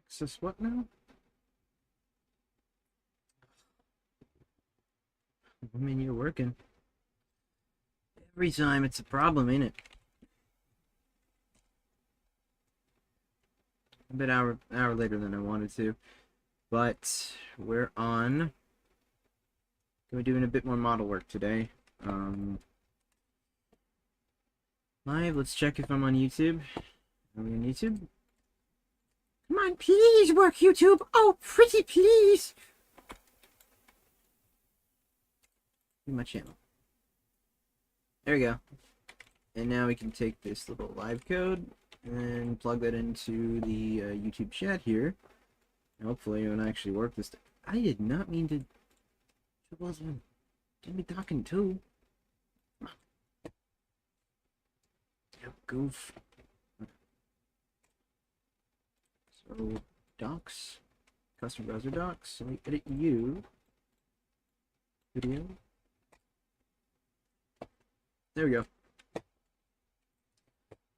Access what now? I mean, you're working. Every time it's a problem, ain't it? A bit hour later than I wanted to. But we're on. We're doing a bit more model work today. Live, let's check if I'm on YouTube. Are we on YouTube? Come on, please work, YouTube. Oh, pretty please. My channel. There we go. And now we can take this little live code and plug that into the YouTube chat here. And hopefully it will actually work this time. I did not mean to. Didn't be talking to. Goof. So docs, custom browser docs. So we edit you. Video. There we go.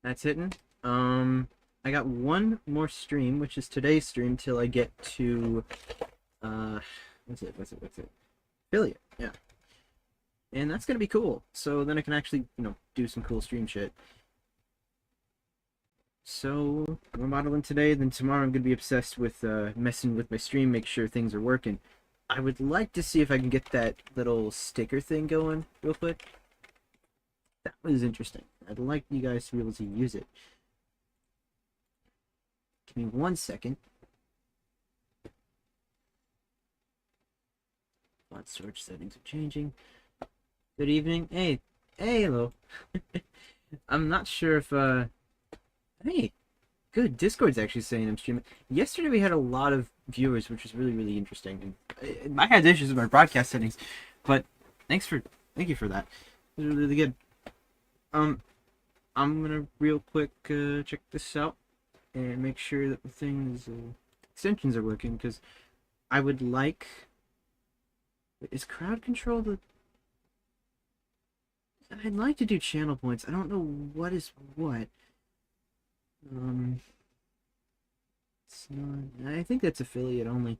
That's hitting. I got one more stream, which is today's stream, till I get to what's it? Affiliate, yeah. And that's gonna be cool. So then I can actually, do some cool stream shit. So we're modeling today, then tomorrow I'm gonna be obsessed with messing with my stream, make sure things are working. I would like to see if I can get that little sticker thing going real quick. That was interesting. I'd like you guys to be able to use it. Give me 1 second. Font storage settings are changing. Good evening. Hey, hello. I'm not sure if hey, good. Discord's actually saying I'm streaming. Yesterday we had a lot of viewers, which was really, really interesting. And I had issues with my broadcast settings, but thank you for that. It was really, really good. I'm gonna real quick check this out and make sure that the things extensions are working, because I would like. Is crowd control the? I'd like to do channel points. I don't know what is what. It's not. I think that's affiliate only.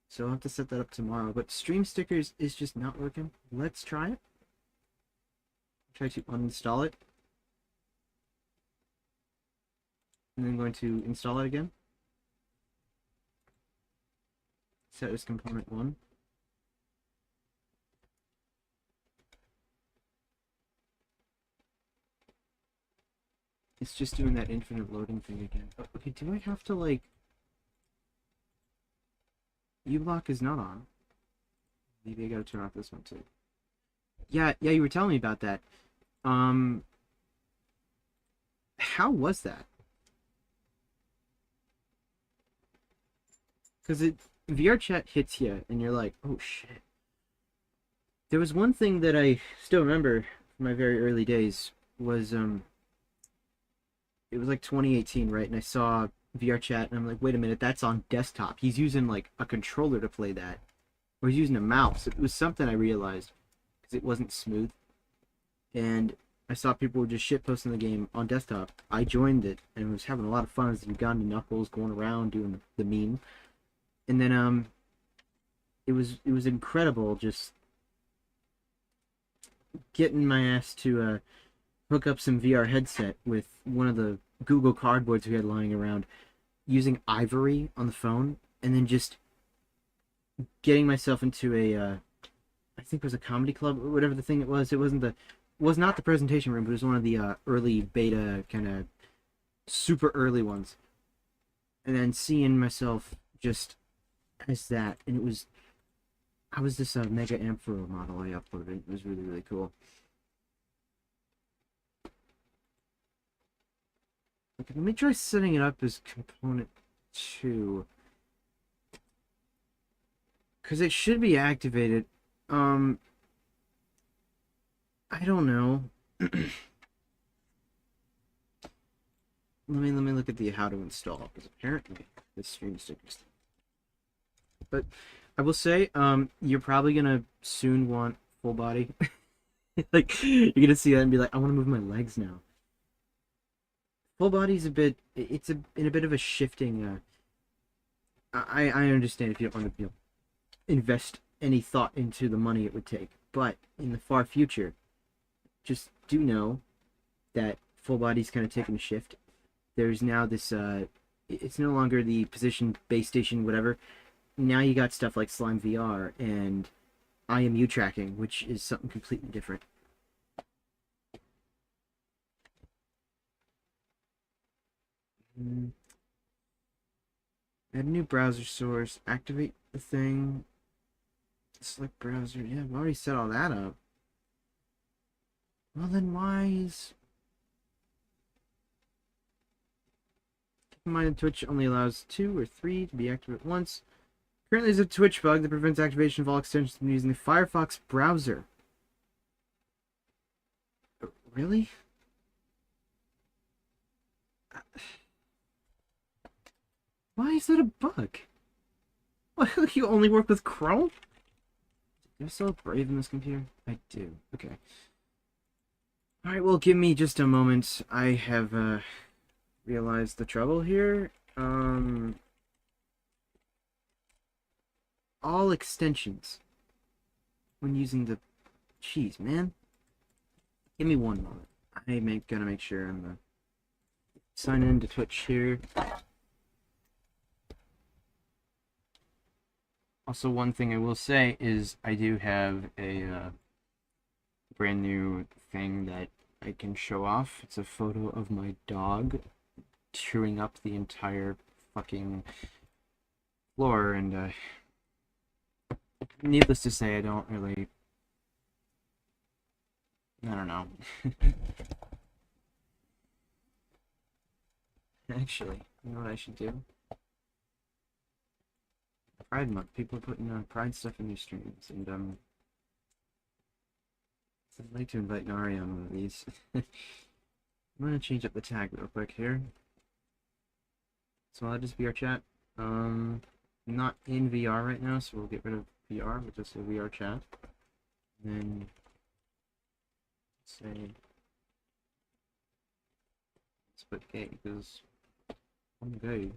So I'll have to set that up tomorrow. But stream stickers is just not working. Let's try it. Try to uninstall it. And then going to install it again. Set as component 1. It's just doing that infinite loading thing again. Oh, okay, do I have to, like... uBlock is not on. Maybe I gotta turn off this one too. Yeah, you were telling me about that. How was that? Because VRChat hits you, and you're like, oh shit. There was one thing that I still remember from my very early days, was, it was like 2018, right? And I saw VRChat, and I'm like, wait a minute, that's on desktop. He's using, like, a controller to play that. Or he's using a mouse. It was something I realized, because it wasn't smooth. And I saw people were just shitposting the game on desktop. I joined it, and was having a lot of fun as Uganda Knuckles going around doing the meme. And then, it was incredible just getting my ass to, hook up some VR headset with one of the Google Cardboards we had lying around, using Ivory on the phone, and then just getting myself into a, I think it was a comedy club, or whatever the thing it was. It was not the presentation room, but it was one of the early beta, kind of super early ones. And then seeing myself just as that, and I was this Mega Emperor model I uploaded. It was really, really cool. Okay, let me try setting it up as component 2. Because it should be activated. I don't know. Let me look at the how to install, because apparently this stream stickers. But I will say, you're probably gonna soon want full body. Like, you're gonna see that and be like, I want to move my legs now. Full body's a bit, it's in a bit of a shifting I understand if you don't want to, invest any thought into the money it would take, but in the far future, just do know that full body's kind of taking a shift. There's now this it's no longer the position base station whatever. Now you got stuff like Slime VR and IMU tracking, which is something completely different. Add a new browser source, activate the thing, select browser. Yeah, I've already set all that up. Well, then why is... Keep in mind Twitch only allows 2 or 3 to be active at once. Currently there's a Twitch bug that prevents activation of all extensions from using the Firefox browser. Really? Why is that a bug? What, you only work with Chrome? Do I still have Brave in this computer? I do. Okay. Alright, well, give me just a moment. I have, realized the trouble here. All extensions when using the... Jeez, man. Give me one moment. I'm gonna make sure I'm, sign in to Twitch here. Also, one thing I will say is I do have a brand new thing that I can show off. It's a photo of my dog chewing up the entire fucking floor, and needless to say, I don't really... I don't know. Actually, you know what I should do? Pride Month. People are putting Pride stuff in their streams, and I'd like to invite Nari on one of these. I'm gonna change up the tag real quick here. So I'll just VRChat. I'm not in VR right now, so we'll get rid of VR. We'll just say VRChat. And then say let's put gay because I'm gay.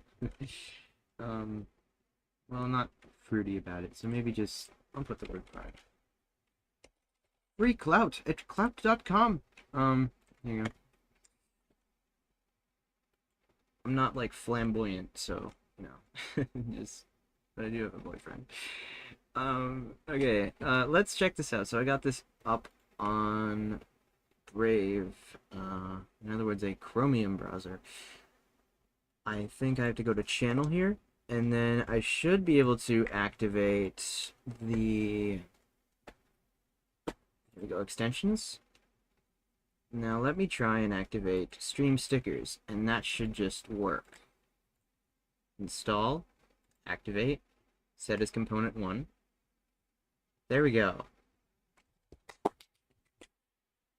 Well, I'm not fruity about it, so maybe just I'll put the word pride. Free clout at clout.com. Here you go. I'm not like flamboyant, so you know, just but I do have a boyfriend. Okay, let's check this out. So I got this up on Brave, in other words, a Chromium browser. I think I have to go to channel here, and then I should be able to activate the, here we go, extensions. Now let me try and activate stream stickers, and that should just work. Install, activate, set as component 1. There we go.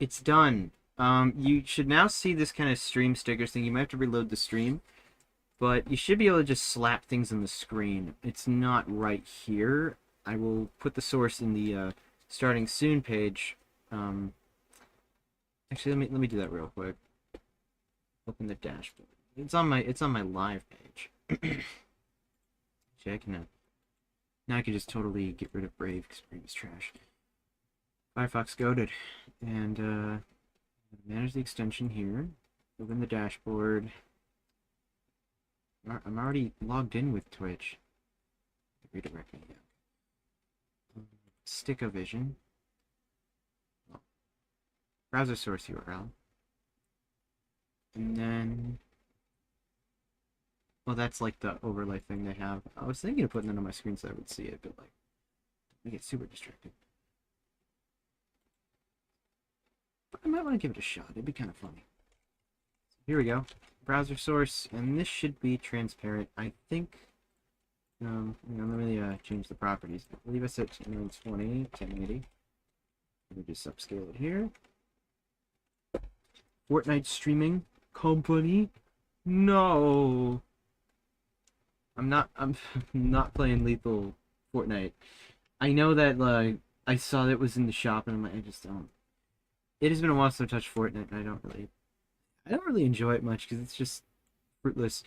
It's done. You should now see this kind of stream stickers thing. You might have to reload the stream, but you should be able to just slap things on the screen. It's not right here. I will put the source in the starting soon page. Actually, let me do that real quick. Open the dashboard. It's on my live page. Actually, I can now I can just totally get rid of Brave because Brave is trash. Firefox goated, and manage the extension here. Open the dashboard. I'm already logged in with Twitch. Redirect me. Stick-O-Vision. Browser source URL. And then... well, that's like the overlay thing they have. I was thinking of putting it on my screen so I would see it, but like, I get super distracted. But I might want to give it a shot. It'd be kind of funny. Here we go. Browser source, and this should be transparent. I think. Let me change the properties. I believe I set 920, 1080. Let me just upscale it here. Fortnite streaming company. No. I'm not playing lethal Fortnite. I know that like I saw that it was in the shop, and I'm like, I just don't. It has been a while since I touched Fortnite, and I don't really enjoy it much because it's just fruitless.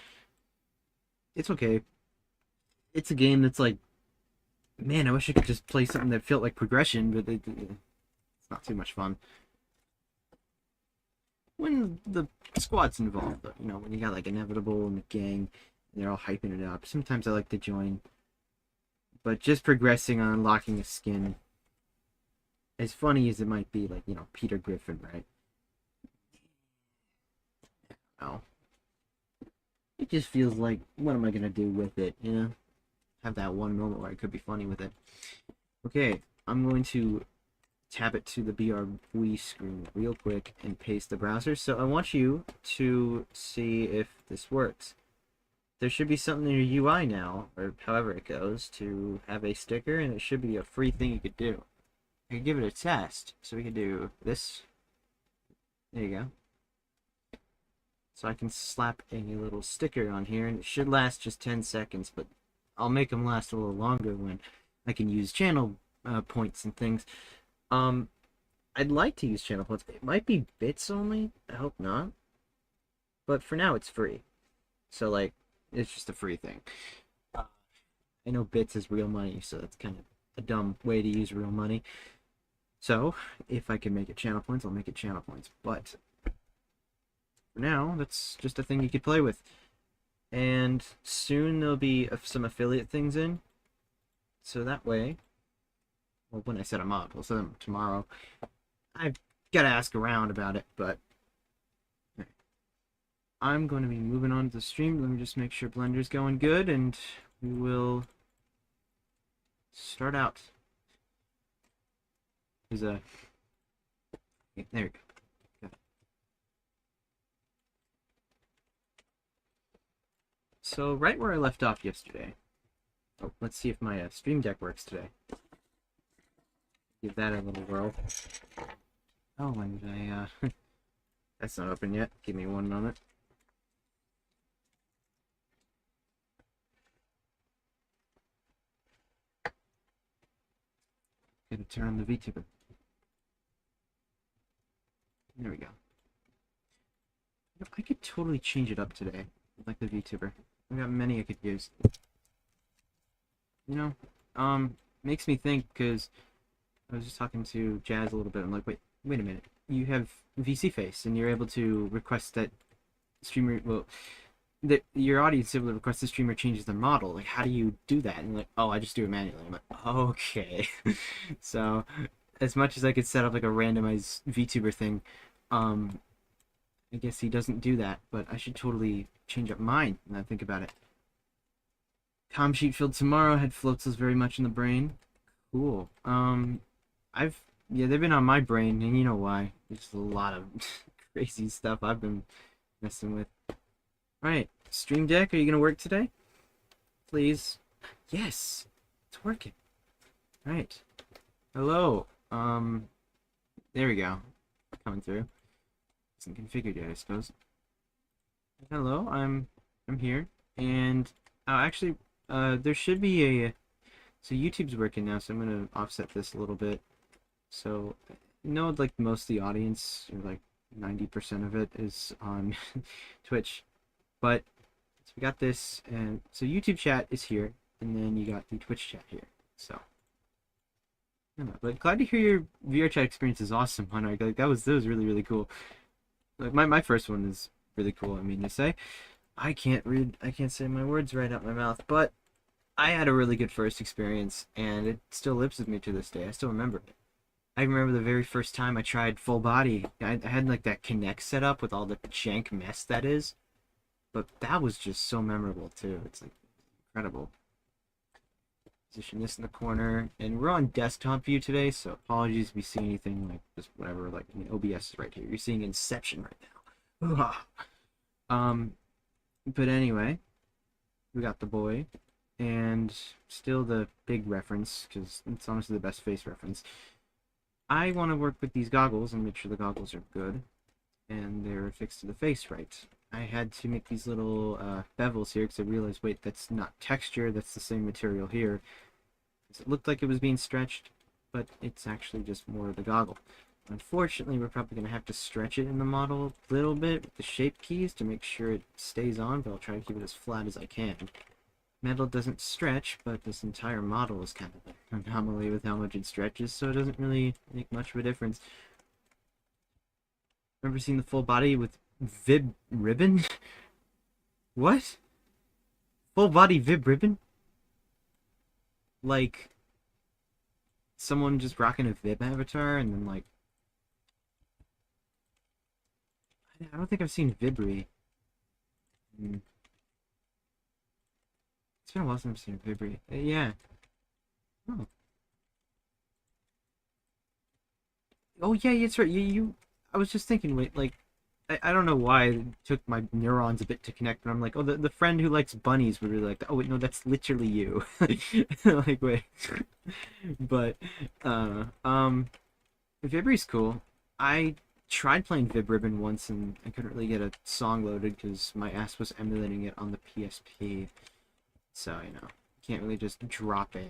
It's okay. it's a game that's like, man, I wish I could just play something that felt like progression, but it's not too much fun. When the squad's involved, though, you know, when you got like Inevitable and the gang, and they're all hyping it up. Sometimes I like to join, but just progressing on unlocking a skin, as funny as it might be, like, you know, Peter Griffin, right? Oh, it just feels like, what am I gonna do with it? You know, have that one moment where I could be funny with it. Okay, I'm going to tap it to the BRB screen real quick and paste the browser. So I want you to see if this works. There should be something in your UI now, or however it goes, to have a sticker, and it should be a free thing you could do. I could give it a test. So we could do this. There you go. So I can slap a little sticker on here, and it should last just 10 seconds, but I'll make them last a little longer when I can use channel points and things. I'd like to use channel points. It might be bits only. I hope not. But for now, it's free. So, like, it's just a free thing. I know bits is real money, so that's kind of a dumb way to use real money. So, if I can make it channel points, I'll make it channel points. But for now, that's just a thing you could play with. And soon there'll be some affiliate things in. So that way, well, when I set them up, I'll set them tomorrow. I've got to ask around about it, but I'm going to be moving on to the stream. Let me just make sure Blender's going good, and we will start out. There's a... Okay, there we go. So, right where I left off yesterday. Oh, let's see if my stream deck works today. Give that a little whirl. Oh, and I, that's not open yet. Give me one moment. Gotta turn on the VTuber. There we go. I could totally change it up today, like the VTuber. I've got many I could use. You know, makes me think, because I was just talking to Jazz a little bit. I'm like, wait a minute. You have VC face, and you're able to request that streamer. Well, that your audience is able to request the streamer changes their model. Like, how do you do that? And like, oh, I just do it manually. I'm like, okay. So, as much as I could set up like a randomized VTuber thing, I guess he doesn't do that. But I should totally change up mine when I think about it. Com sheet filled tomorrow. Had Floatzel's very much in the brain. Cool. Yeah, they've been on my brain, and you know why. There's a lot of crazy stuff I've been messing with. Alright, Stream Deck, are you gonna work today? Please. Yes, it's working. Alright. Hello. There we go. Coming through. Isn't configured yet, I suppose. Hello, I'm here, and actually, there should be a. So YouTube's working now, so I'm gonna offset this a little bit. So, like most of the audience, or like 90% of it, is on Twitch. But so we got this, and so YouTube chat is here, and then you got the Twitch chat here. So, but glad to hear your VRChat experience is awesome, Hunter. Like that was really really cool. Like my first one is really cool. I mean to say, I can't say my words right out my mouth, but I had a really good first experience, and it still lives with me to this day. I still remember it. I remember the very first time I tried full body. I had like that Kinect set up with all the jank mess that is, but that was just so memorable too. It's like incredible. Position this in the corner, and we're on desktop view today, so apologies if you see anything like just whatever. Like, I mean, OBS is right here. You're seeing Inception right now. But anyway, we got the boy, and still the big reference, because it's honestly the best face reference. I want to work with these goggles and make sure the goggles are good and they're fixed to the face right. I had to make these little bevels here because I realized, wait, that's not texture, that's the same material here. It looked like it was being stretched, but it's actually just more of the goggle. Unfortunately, we're probably going to have to stretch it in the model a little bit with the shape keys to make sure it stays on, but I'll try to keep it as flat as I can. Metal doesn't stretch, but this entire model is kind of an anomaly with how much it stretches, so it doesn't really make much of a difference. Ever seen the full body with Vib ribbon? What? Full body Vib ribbon? Like someone just rocking a Vib avatar and then like I don't think I've seen Vibri. It's been a while since I've seen Vibri. Yeah. Oh. Oh yeah, it's right. I was just thinking, wait, like I don't know why it took my neurons a bit to connect, but I'm like, oh, the friend who likes bunnies would really like that. Oh wait, no, that's literally you. Like wait, but Vibri's cool. I tried playing Vib Ribbon once and I couldn't really get a song loaded because my ass was emulating it on the PSP. So you know, you can't really just drop a.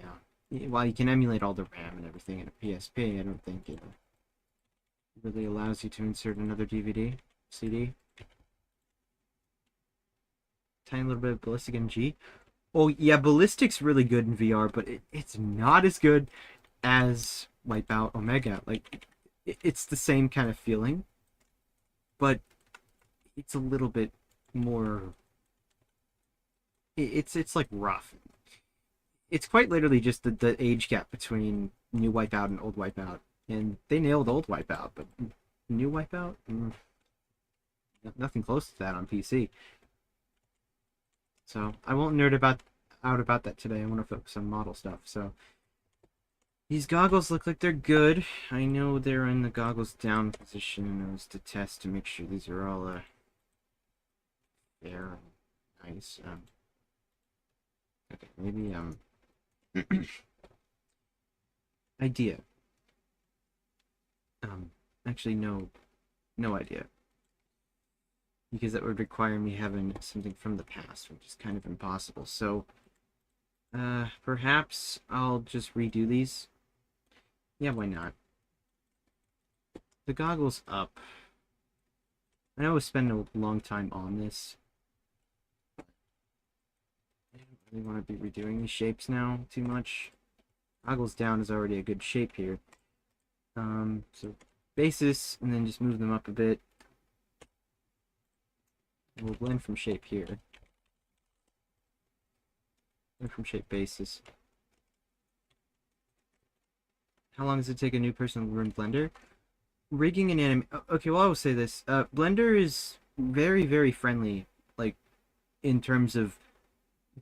While you can emulate all the RAM and everything in a PSP, I don't think it really allows you to insert another DVD. CD. Tiny little bit of Ballistic MG. Oh yeah, Ballistic's really good in VR, but it's not as good as Wipeout Omega. Like, it's the same kind of feeling, but it's a little bit more. It's like rough. It's quite literally just the age gap between new Wipeout and old Wipeout, and they nailed old Wipeout, but new Wipeout. Nothing close to that on PC. So I won't nerd out about that today. I want to focus on model stuff. So these goggles look like they're good. I know they're in the goggles down position, and I was to test to make sure these are all fair and nice. Okay, maybe idea. Actually no idea. Because that would require me having something from the past, which is kind of impossible. So, perhaps I'll just redo these. Yeah, why not? The goggles up. I know I was spending a long time on this. I don't really want to be redoing these shapes now too much. Goggles down is already a good shape here. So basis, and then just move them up a bit. We'll blend from shape here. Blend from shape basis. How long does it take a new person to learn Blender? Rigging and anim. Okay, well I will say this. Blender is very, very friendly. Like, in terms of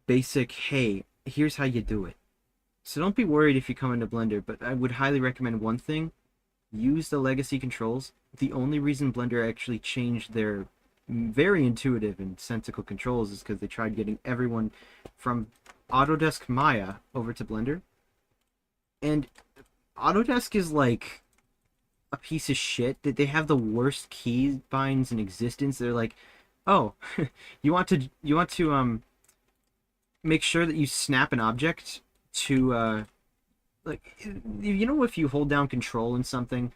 basic, hey, here's how you do it. So don't be worried if you come into Blender, but I would highly recommend one thing. Use the legacy controls. The only reason Blender actually changed their very intuitive and sensical controls is because they tried getting everyone from Autodesk Maya over to Blender. And Autodesk is like a piece of shit. That they have the worst key binds in existence. They're like, oh, you want to make sure that you snap an object to like, you know, if you hold down control in something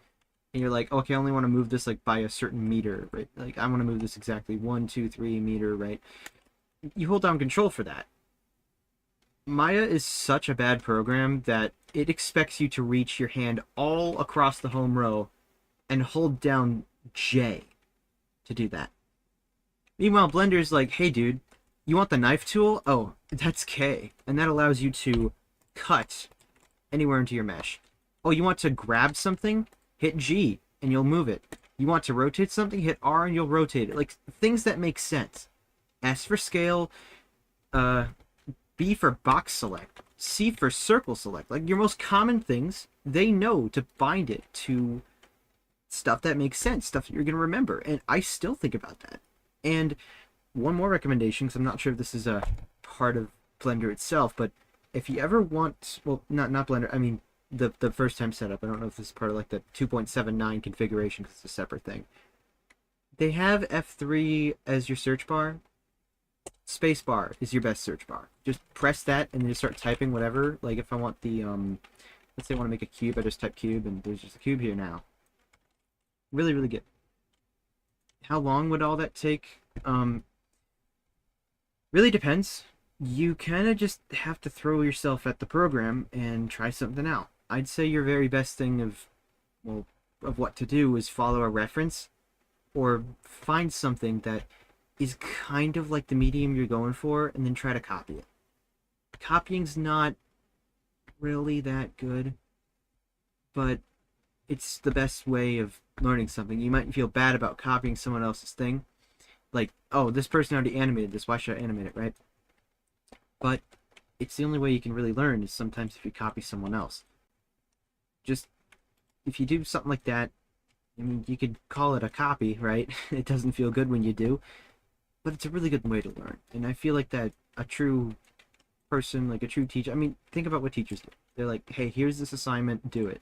and you're like, okay, I only want to move this like by a certain meter, right? Like, I want to move this exactly 1, 2, 3 meter, right? You hold down control for that. Maya is such a bad program that it expects you to reach your hand all across the home row and hold down J to do that. Meanwhile, Blender's like, hey dude, you want the knife tool? Oh, that's K. And that allows you to cut anywhere into your mesh. Oh, you want to grab something? Hit G and you'll move it. You want to rotate something? Hit R and you'll rotate it. Like, things that make sense. S for scale, B for box select, C for circle select. Like, your most common things, they know to bind it to stuff that makes sense, stuff that you're going to remember. And I still think about that. And one more recommendation, because I'm not sure if this is a part of Blender itself, but if you ever want, well, not Blender, I mean the first time setup. I don't know if this is part of like the 2.79 configuration because it's a separate thing. They have F3 as your search bar. Spacebar is your best search bar. Just press that and then just start typing whatever. Like if I want the let's say I want to make a cube, I just type cube and there's just a cube here now. Really, really good. How long would all that take? Really depends. you kind of just have to throw yourself at the program and try something out. I'd say your very best thing well, of what to do is follow a reference or find something that is kind of like the medium you're going for and then try to copy it. Copying's not really that good, but it's the best way of learning something. You might feel bad about copying someone else's thing. Like, oh, this person already animated this, why should I animate it, right? But it's the only way you can really learn is sometimes if you copy someone else. Just, if you do something like that, I mean, you could call it a copy, right? It doesn't feel good when you do, but it's a really good way to learn. And I feel like that a true person, like a true teacher, I mean, think about what teachers do. They're like, hey, here's this assignment, do it.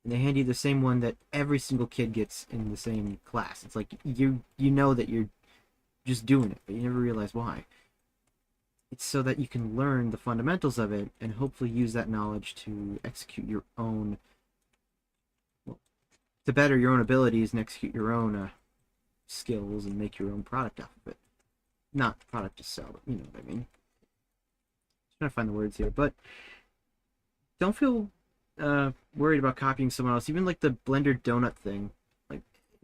And they hand you the same one that every single kid gets in the same class. It's like, you know that you're just doing it, but you never realize why. It's so that you can learn the fundamentals of it and hopefully use that knowledge to execute your own, well, to better your own abilities and execute your own skills and make your own product off of it. Not product to sell, but you know what I mean. Just trying to find the words here, but don't feel worried about copying someone else. Even like the Blender donut thing, like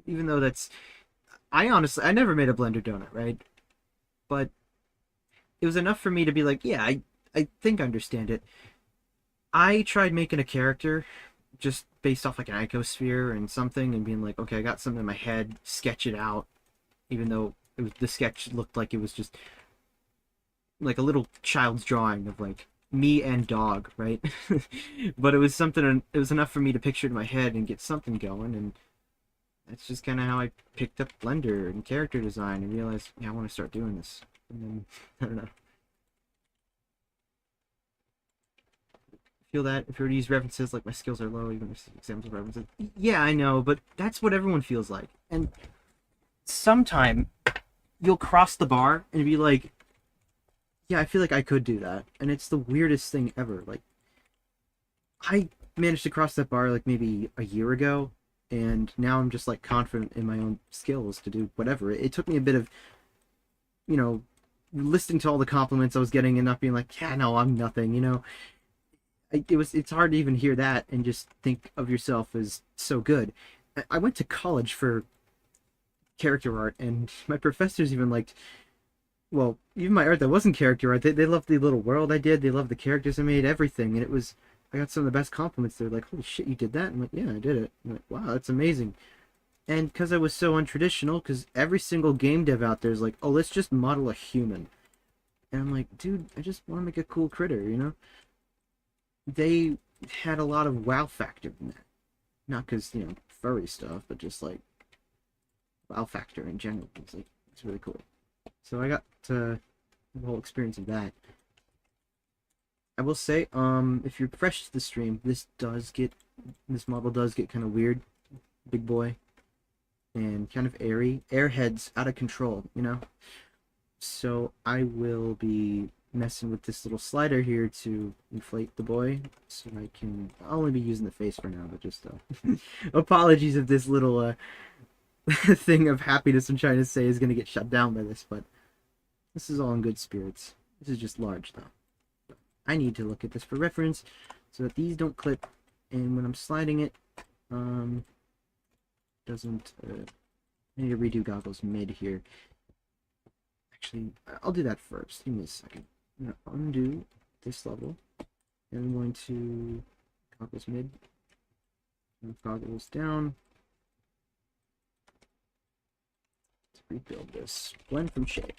even though that's, I never made a Blender donut, right? But it was enough for me to be like, yeah, I think I understand it. I tried making a character just based off like an icosphere and something and being like, okay, I got something in my head, sketch it out, even though the sketch looked like it was just like a little child's drawing of like me and dog, right? But it was something, it was enough for me to picture it in my head and get something going, and that's just kind of how I picked up Blender and character design and realized, yeah, I want to start doing this. And then, I don't know. Feel that if you were to use references like my skills are low, even if examples of references. Yeah, I know, but that's what everyone feels like. And sometime you'll cross the bar and be like, yeah, I feel like I could do that. And it's the weirdest thing ever. Like, I managed to cross that bar like maybe a year ago, and now I'm just like confident in my own skills to do whatever. It took me a bit of, you know, listening to all the compliments I was getting and not being like, yeah, no, I'm nothing, you know. It's hard to even hear that and just think of yourself as so good. I went to college for character art, and my professors even liked, well, even my art that wasn't character art, they loved the little world I did, they loved the characters I made, everything, and it was, I got some of the best compliments. They're like, holy shit, you did that? I'm like, yeah, I did it. I'm like, wow, that's amazing. And because I was so untraditional, because every single game dev out there is like, oh, let's just model a human. And I'm like, dude, I just want to make a cool critter, you know? They had a lot of wow factor in that. Not because, you know, furry stuff, but just like wow factor in general. It's like, it's really cool. So I got the whole experience of that. I will say, if you're fresh to the stream, this model does get kind of weird, big boy, and kind of airy. Airhead's out of control, you know? So I will be messing with this little slider here to inflate the boy, so I'll only be using the face for now, but just, apologies if this little, thing of happiness I'm trying to say is going to get shut down by this, but this is all in good spirits. This is just large, though. I need to look at this for reference so that these don't clip, and when I'm sliding it, doesn't, I need to redo goggles mid here. Actually, I'll do that first. Give me a second. I'm going to undo this level, and I'm going to goggles mid, goggles down. Let's rebuild this. Blend from shape.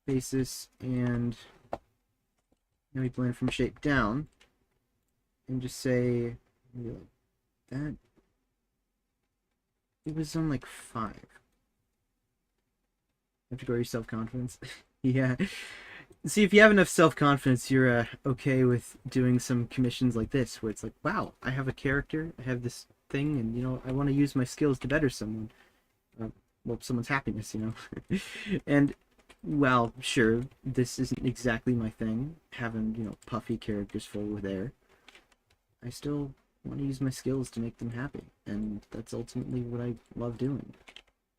Basis, and now we blend from shape down, and just say, like that. It was on like 5. You have to grow your self-confidence. Yeah. See, if you have enough self-confidence, you're okay with doing some commissions like this, where it's like, wow, I have a character, I have this thing, and, you know, I want to use my skills to better someone. Well, someone's happiness, you know? And, well, sure, this isn't exactly my thing, having, you know, puffy characters full with air. I still want to use my skills to make them happy, and that's ultimately what I love doing.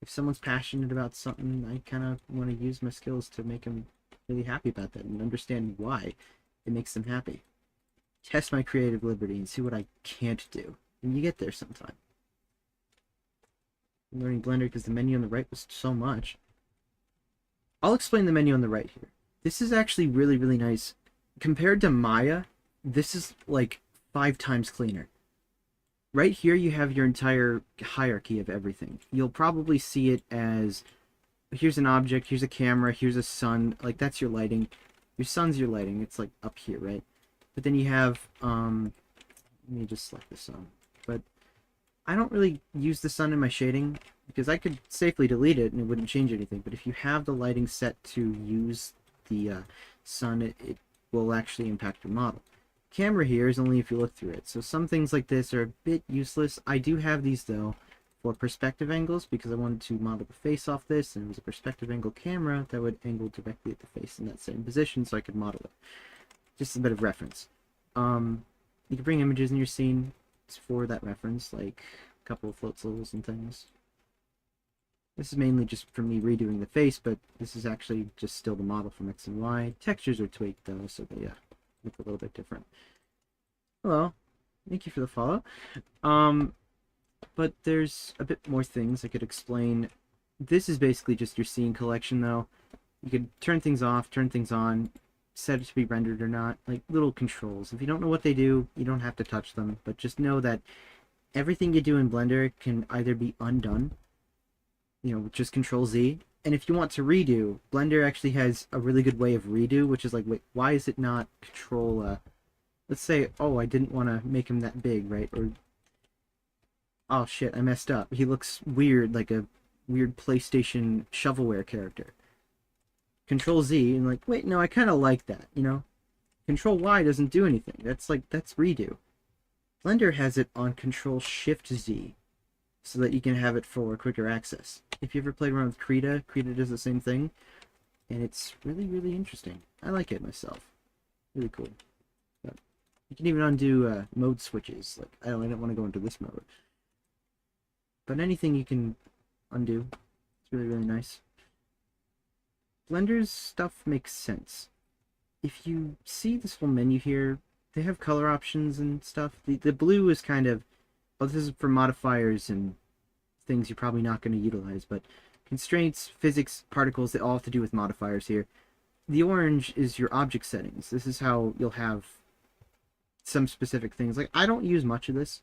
If someone's passionate about something, I kind of want to use my skills to make them really happy about that and understand why it makes them happy. Test my creative liberty and see what I can't do. And you get there sometime. I'm learning Blender because the menu on the right was so much. I'll explain the menu on the right here. This is actually really, really nice. Compared to Maya, this is like 5 times cleaner. Right here you have your entire hierarchy of everything. You'll probably see it as, here's an object, here's a camera, here's a sun, like that's your lighting. Your sun's your lighting, it's like up here, right? But then you have, let me just select the sun. But I don't really use the sun in my shading, because I could safely delete it and it wouldn't change anything. But if you have the lighting set to use the sun, it will actually impact your model. Camera here is only if you look through it, so some things like this are a bit useless. I do have these though for perspective angles because I wanted to model the face off this, and it was a perspective angle camera that would angle directly at the face in that same position so I could model it. Just a bit of reference. You can bring images in your scene for that reference, like a couple of Floatzels and things. This is mainly just for me redoing the face, but this is actually just still the model from X and Y. Textures are tweaked though, so they look a little bit different. Hello, thank you for the follow. But there's a bit more things I could explain. This is basically just your scene collection though. You could turn things off, turn things on, set it to be rendered or not, like little controls. If you don't know what they do, you don't have to touch them, but just know that everything you do in Blender can either be undone, you know, just Control Z, and if you want to redo, Blender actually has a really good way of redo, which is like, wait, why is it not Control, let's say, oh, I didn't want to make him that big, right, or, oh shit, I messed up, he looks weird, like a weird PlayStation shovelware character. Control Z, and like, wait, no, I kind of like that, you know? Control Y doesn't do anything, that's redo. Blender has it on Control Shift Z, so that you can have it for quicker access. If you ever played around with Krita, Krita does the same thing, and it's really, really interesting. I like it myself. Really cool. But you can even undo mode switches. Like, I don't want to go into this mode. But anything you can undo. It's really, really nice. Blender's stuff makes sense. If you see this whole menu here, they have color options and stuff. The blue is kind of, well, this is for modifiers and things you're probably not going to utilize, but constraints, physics, particles, they all have to do with modifiers here. The orange is your object settings. This is how you'll have some specific things. Like, I don't use much of this,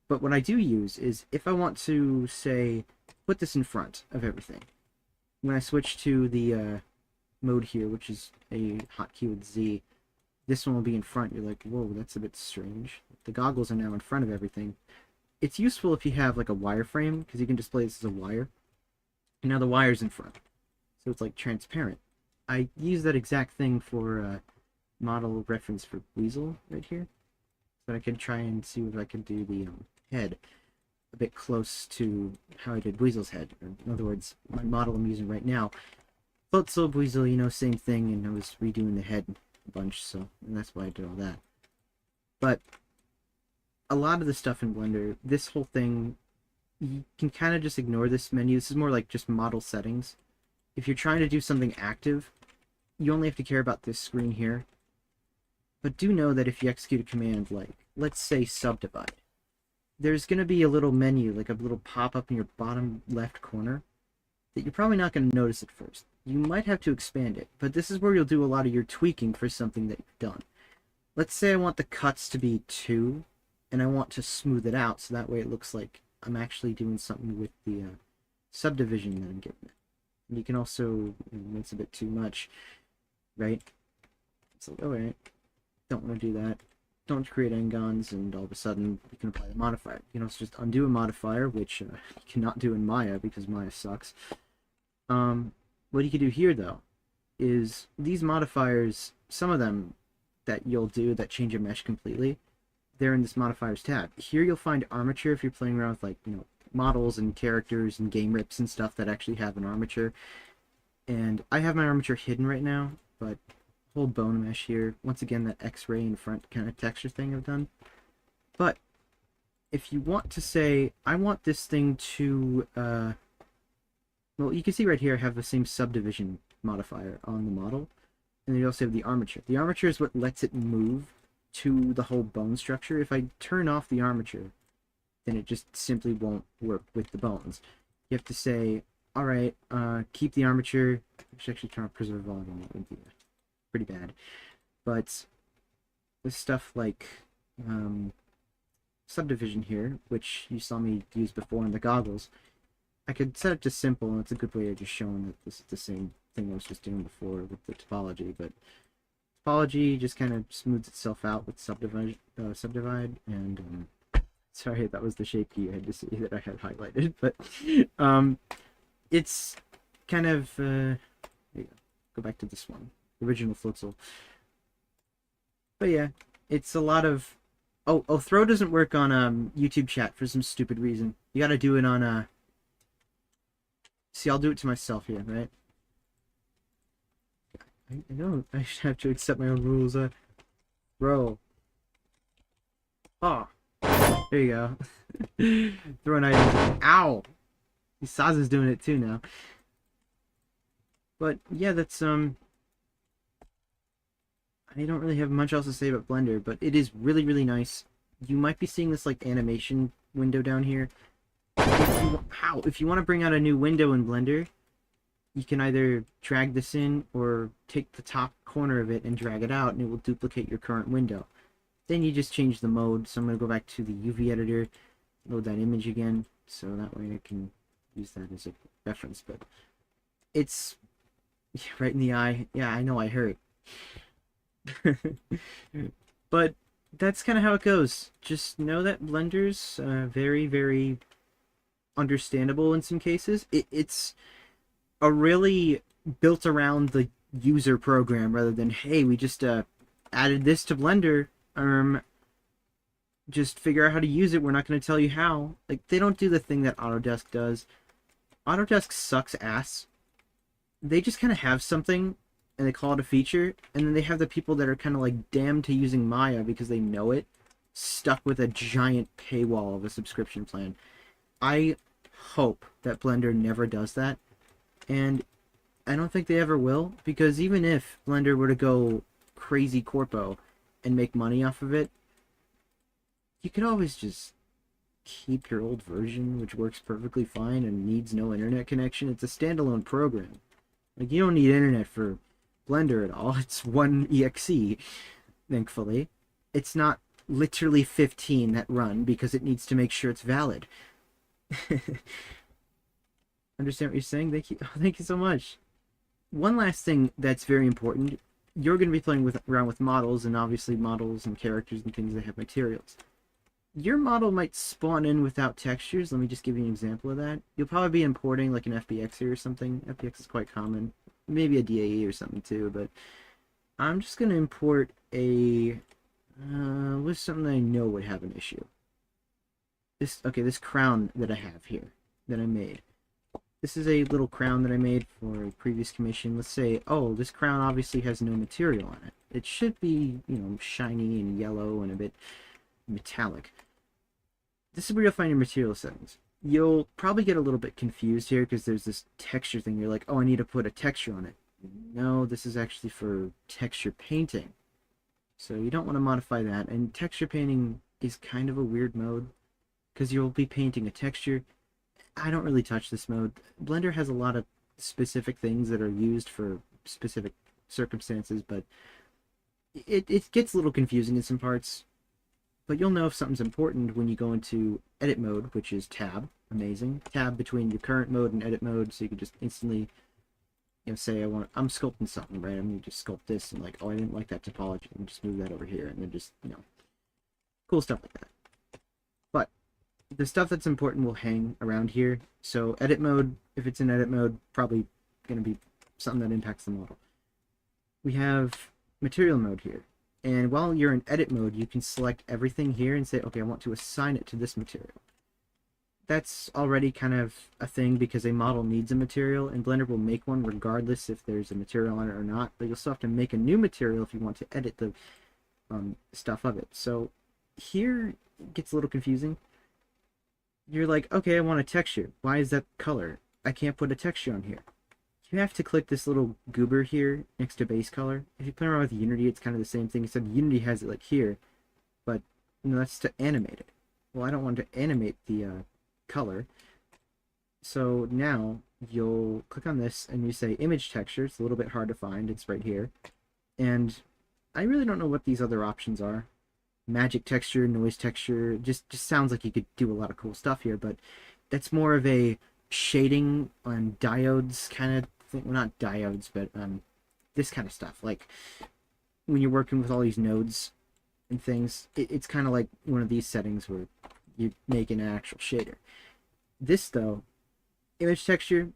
but what I do use is if I want to, say, put this in front of everything. When I switch to the mode here, which is a hotkey with Z, this one will be in front. You're like, whoa, that's a bit strange. The goggles are now in front of everything. It's useful if you have like a wireframe, because you can display this as a wire. And now the wire's in front. So it's like transparent. I use that exact thing for model reference for Weasel right here. So I can try and see if I can do the head a bit close to how I did Weasel's head. Or, in other words, my model I'm using right now. Floatzel, Weasel, you know, same thing, and I was redoing the head a bunch, so and that's why I did all that. But a lot of the stuff in Blender, this whole thing, you can kind of just ignore this menu. This is more like just model settings. If you're trying to do something active, you only have to care about this screen here. But do know that if you execute a command like, let's say subdivide, there's going to be a little menu, like a little pop-up in your bottom left corner, that you're probably not going to notice at first. You might have to expand it, but this is where you'll do a lot of your tweaking for something that you've done. Let's say I want the cuts to be 2, and I want to smooth it out, so that way it looks like I'm actually doing something with the subdivision that I'm giving it. And you can also, it's a bit too much, right? It's like, alright, don't want to do that. Don't create n-gons, and all of a sudden you can apply the modifier. You can also just undo a modifier, which you cannot do in Maya because Maya sucks. What you can do here, though, is these modifiers, some of them that you'll do that change your mesh completely, they're in this modifiers tab. Here you'll find armature if you're playing around with, like, you know, models and characters and game rips and stuff that actually have an armature. And I have my armature hidden right now, but whole bone mesh here. Once again, that X-ray in front kind of texture thing I've done. But if you want to say, I want this thing to, well, you can see right here I have the same subdivision modifier on the model. and then you also have the armature. The armature is what lets it move to the whole bone structure. If I turn off the armature, then it just simply won't work with the bones. You have to say, all right, keep the armature. I should actually turn off preserve volume. That would be pretty bad. But this stuff like subdivision here, which you saw me use before in the goggles, I could set it to simple, and it's a good way of just showing that this is the same thing I was just doing before with the topology. But topology just kind of smooths itself out with subdivide, and sorry, that was the shape key I had to see that I had highlighted, but it's kind of there you go back to this one, original Floatzel. But yeah, it's a lot of throw doesn't work on YouTube chat for some stupid reason. You got to do it on see, I'll do it to myself here, right? I know I should have to accept my own rules. Bro. Oh. There you go. Throw an item. Ow! Saza's doing it too now. But yeah, that's I don't really have much else to say about Blender, but it is really, really nice. You might be seeing this like animation window down here. If you want to bring out a new window in Blender, you can either drag this in or take the top corner of it and drag it out, and it will duplicate your current window. Then you just change the mode. So I'm going to go back to the UV editor, load that image again, so that way I can use that as a reference. But it's right in the eye. Yeah, I know I hurt. But that's kind of how it goes. Just know that Blender's very, very understandable in some cases. It's a really built around the user program rather than, hey, we just added this to Blender. Just figure out how to use it. We're not going to tell you how. Like, they don't do the thing that Autodesk does. Autodesk sucks ass. They just kind of have something and they call it a feature, and then they have the people that are kind of like damned to using Maya because they know it, stuck with a giant paywall of a subscription plan. I hope that Blender never does that, and I don't think they ever will, because even if Blender were to go crazy corpo and make money off of it, you could always just keep your old version, which works perfectly fine and needs no internet connection. It's a standalone program. Like, you don't need internet for Blender at all. It's one exe, thankfully. It's not literally 15 that run because it needs to make sure it's valid. Understand what you're saying? Thank you. Thank you so much. One last thing that's very important. You're going to be playing around with models, and obviously models and characters and things that have materials. Your model might spawn in without textures. Let me just give you an example of that. You'll probably be importing like an FBX or something. FBX is quite common. Maybe a DAE or something too, but I'm just going to import a with something I know would have an issue. This crown that I have here that I made. This is a little crown that I made for a previous commission. Let's say, oh, this crown obviously has no material on it. It should be, you know, shiny and yellow and a bit metallic. This is where you'll find your material settings. You'll probably get a little bit confused here because there's this texture thing. You're like, oh, I need to put a texture on it. No, this is actually for texture painting. So you don't want to modify that. And texture painting is kind of a weird mode because you'll be painting a texture. I don't really touch this mode. Blender has a lot of specific things that are used for specific circumstances, but it gets a little confusing in some parts. But you'll know if something's important when you go into edit mode, which is tab. Amazing. Tab between your current mode and edit mode, so you can just instantly, you know, say I'm sculpting something, right? I'm gonna just sculpt this, and like, oh, I didn't like that topology, and just move that over here, and then just, you know, cool stuff like that. But the stuff that's important will hang around here. So edit mode, if it's in edit mode, probably gonna be something that impacts the model. We have material mode here. And while you're in edit mode, you can select everything here and say, okay, I want to assign it to this material. That's already kind of a thing because a model needs a material, and Blender will make one regardless if there's a material on it or not, but you'll still have to make a new material if you want to edit the stuff of it. So here it gets a little confusing. You're like, okay, I want a texture. Why is that color? I can't put a texture on here. you have to click this little goober here next to base color. If you play around with Unity, it's kind of the same thing, except Unity has it like here, but that's to animate it. Well, I don't want to animate the color. So now you'll click on this and you say image texture. It's a little bit hard to find. It's right here. And I really don't know what these other options are. Magic texture, noise texture, just sounds like you could do a lot of cool stuff here, but that's more of a shading on diodes kind of thing. Well, not diodes, but this kind of stuff. Like when you're working with all these nodes and things, it's kind of like one of these settings where you make an actual shader. This, though, image texture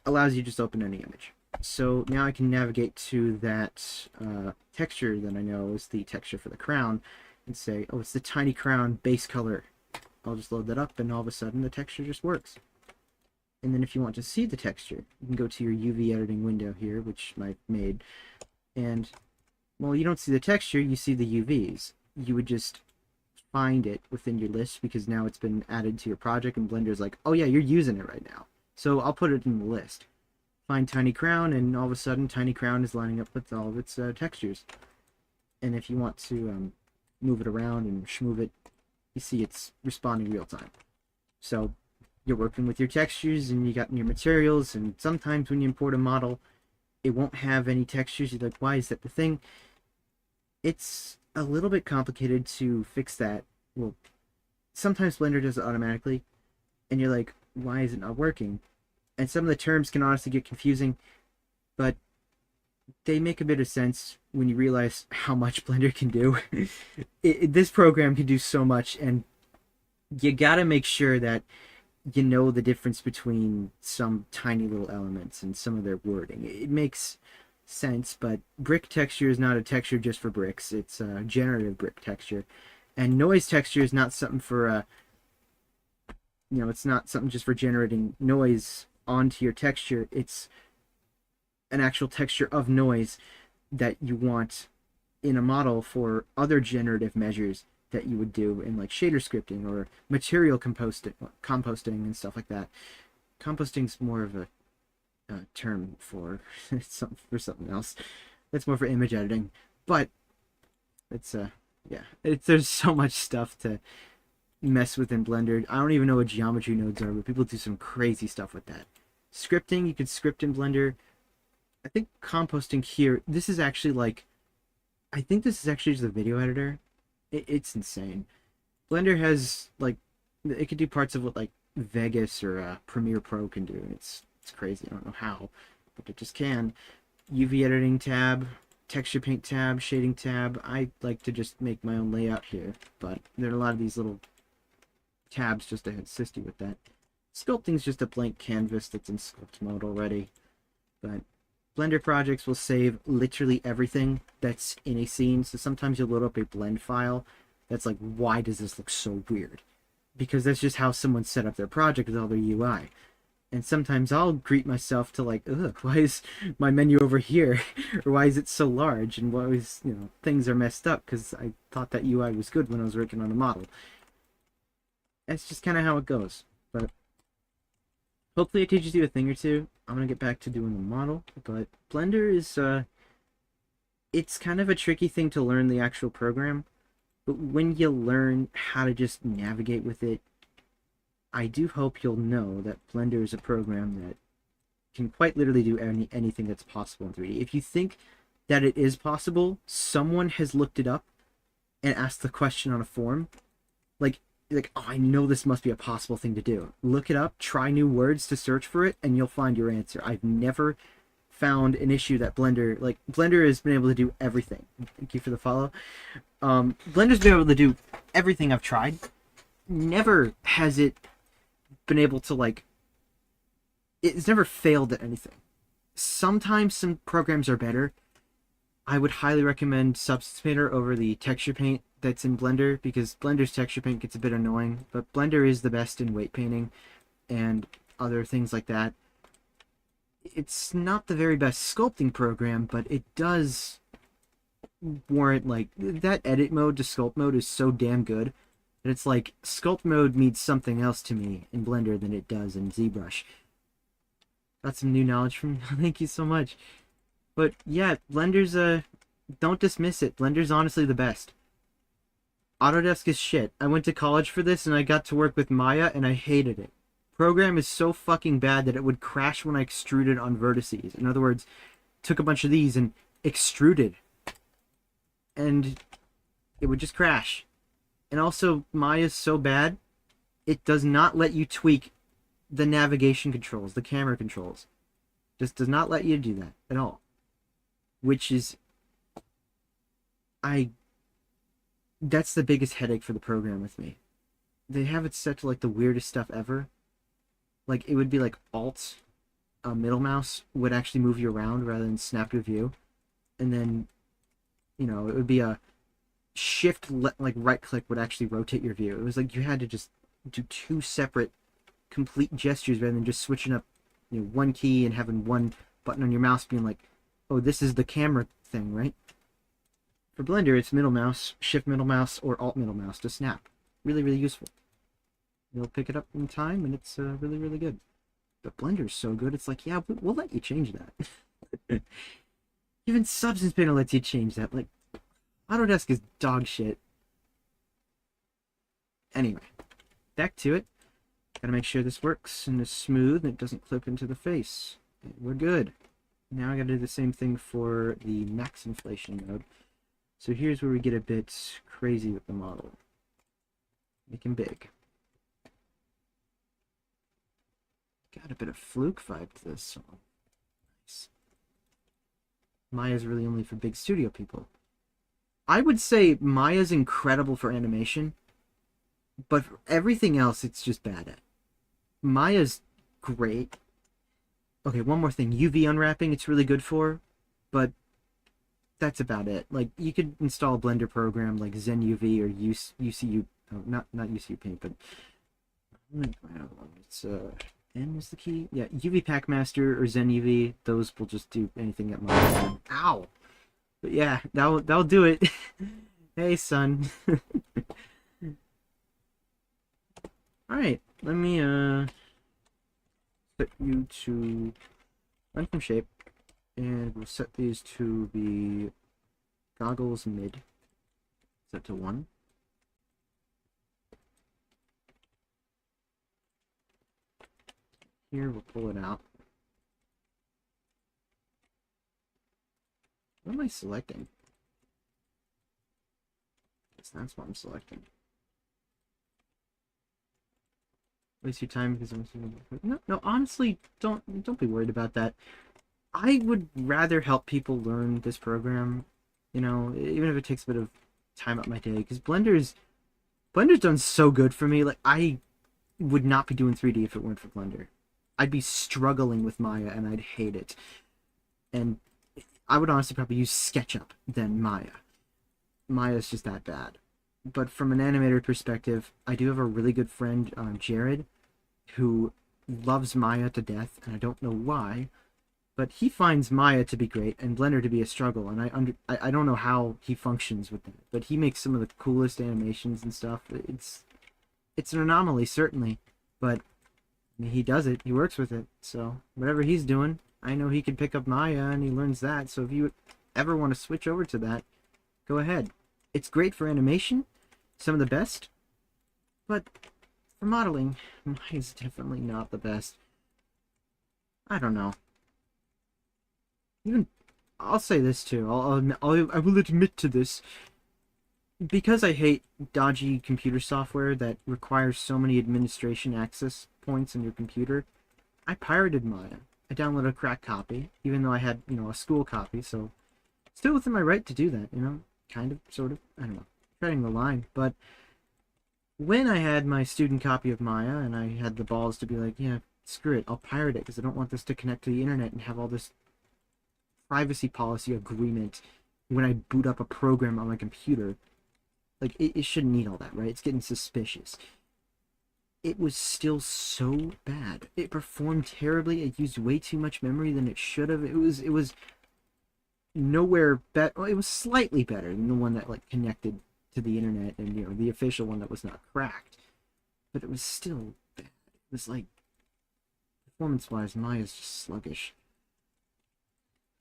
allows you to just open any image. So now I can navigate to that texture that I know is the texture for the crown and say, oh, it's the tiny crown base color. I'll just load that up, and all of a sudden the texture just works. And then if you want to see the texture, you can go to your UV editing window here, which I've made, and, well, you don't see the texture, you see the UVs. You would just find it within your list because now it's been added to your project, and Blender's like, oh yeah, you're using it right now. So I'll put it in the list. Find Tiny Crown, and all of a sudden Tiny Crown is lining up with all of its textures. And if you want to move it around and schmove it, you see it's responding real time. So you're working with your textures and you got your materials, and sometimes when you import a model, it won't have any textures. You're like, why is that the thing? It's a little bit complicated to fix that. Well, sometimes Blender does it automatically, and you're like, why is it not working? And some of the terms can honestly get confusing, but they make a bit of sense when you realize how much Blender can do. This program can do so much, and you gotta make sure that you know the difference between some tiny little elements and some of their wording. It makes sense, but brick texture is not a texture just for bricks. It's a generative brick texture. And noise texture is not something for, it's not something just for generating noise onto your texture. It's an actual texture of noise that you want in a model for other generative measures that you would do in like shader scripting or material composting and stuff like that. Composting's more of a term for something else. That's more for image editing, but it's there's so much stuff to mess with in Blender. I don't even know what geometry nodes are, but people do some crazy stuff with that. Scripting, you can script in Blender. I think composting here, this is actually like, I think this is actually just a video editor. It's insane. Blender has, like, it could do parts of what, like, Vegas or Premiere Pro can do. It's crazy. I don't know how, but it just can. UV editing tab, texture paint tab, shading tab. I like to just make my own layout here, but there are a lot of these little tabs just to assist you with that. Sculpting's just a blank canvas that's in sculpt mode already, but Blender projects will save literally everything that's in a scene, so sometimes you'll load up a blend file that's like, why does this look so weird? Because that's just how someone set up their project with all their UI. And sometimes I'll greet myself to like, ugh, why is my menu over here? Or why is it so large? And why is, things are messed up because I thought that UI was good when I was working on a model. That's just kind of how it goes. But hopefully it teaches you a thing or two. I'm going to get back to doing the model, but Blender is, it's kind of a tricky thing to learn the actual program, but when you learn how to just navigate with it, I do hope you'll know that Blender is a program that can quite literally do anything that's possible in 3D. If you think that it is possible, someone has looked it up and asked the question on a forum, like, oh, I know this must be a possible thing to do. Look it up, try new words to search for it, and you'll find your answer. I've never found an issue that Blender has been able to do everything. Thank you for the follow. Blender's been able to do everything I've tried. Never has it been able to, it's never failed at anything. Sometimes some programs are better. I would highly recommend Substance Painter over the texture paint that's in Blender, because Blender's texture paint gets a bit annoying, but Blender is the best in weight painting and other things like that. It's not the very best sculpting program, but it does warrant, that edit mode to sculpt mode is so damn good that it's like, sculpt mode means something else to me in Blender than it does in ZBrush. That's some new knowledge from you. Thank you so much. But yeah, Blender's don't dismiss it. Blender's honestly the best. Autodesk is shit. I went to college for this and I got to work with Maya and I hated it. Program is so fucking bad that it would crash when I extruded on vertices. In other words, took a bunch of these and extruded. And it would just crash. And also, Maya's so bad, it does not let you tweak the navigation controls, the camera controls. Just does not let you do that at all. Which is... That's the biggest headache for the program with me. They have it set to like the weirdest stuff ever. Like it would be like Alt, middle mouse would actually move you around rather than snap your view, and then, you know, it would be a Shift like right click would actually rotate your view. It was like you had to just do two separate complete gestures rather than just switching up, you know, one key and having one button on your mouse being like, oh, this is the camera thing, right? For Blender, it's middle mouse, shift middle mouse, or alt middle mouse to snap. Really, really useful. You'll pick it up in time, and it's really, really good. But Blender's so good, it's like, yeah, we'll let you change that. Even Substance Painter lets you change that. Like, Autodesk is dog shit. Anyway, back to it. Gotta make sure this works and is smooth and it doesn't clip into the face. We're good. Now I gotta do the same thing for the max inflation mode. So here's where we get a bit crazy with the model. Make him big. Got a bit of fluke vibe to this song. Nice. Maya's really only for big studio people. I would say Maya's incredible for animation, but for everything else, it's just bad at. Maya's great. Okay, one more thing. UV unwrapping, it's really good for, but that's about it. Like, you could install a Blender program like ZenUV or UCU, oh, not UCU Paint, but it's N is the key. Yeah, UV Pack Master or ZenUV. Those will just do anything at my ow. But yeah, that'll do it. Hey, son. All right, let me set you to run from shape. And we'll set these to be goggles mid. Set to 1. Here, we'll pull it out. What am I selecting? That's what I'm selecting. Waste your time because I'm... No, honestly, don't be worried about that. I would rather help people learn this program, you know, even if it takes a bit of time out my day, because Blender's done so good for me. Like, I would not be doing 3D if it weren't for Blender. I'd be struggling with Maya, and I'd hate it. And I would honestly probably use SketchUp than Maya. Maya's just that bad. But from an animator perspective, I do have a really good friend, Jared, who loves Maya to death, and I don't know why. But he finds Maya to be great and Blender to be a struggle, and I don't know how he functions with that. But he makes some of the coolest animations and stuff. It's an anomaly, certainly, but I mean, he does it. He works with it. So whatever he's doing, I know he could pick up Maya and he learns that. So if you ever want to switch over to that, go ahead. It's great for animation, some of the best, but for modeling, Maya's definitely not the best. I don't know. Even, I'll say this too. I will admit to this. Because I hate dodgy computer software that requires so many administration access points on your computer, I pirated Maya. I downloaded a cracked copy, even though I had, you know, a school copy, so still within my right to do that, you know? Kind of, sort of, I don't know. Treading the line, but when I had my student copy of Maya and I had the balls to be like, yeah, screw it, I'll pirate it because I don't want this to connect to the internet and have all this privacy policy agreement when I boot up a program on my computer. Like, it shouldn't need all that, right? It's getting suspicious. It was still so bad. It performed terribly. It used way too much memory than it should have. It was nowhere better. Well, it was slightly better than the one that, like, connected to the internet and, you know, the official one that was not cracked. But it was still bad. It was like performance-wise, Maya's just sluggish.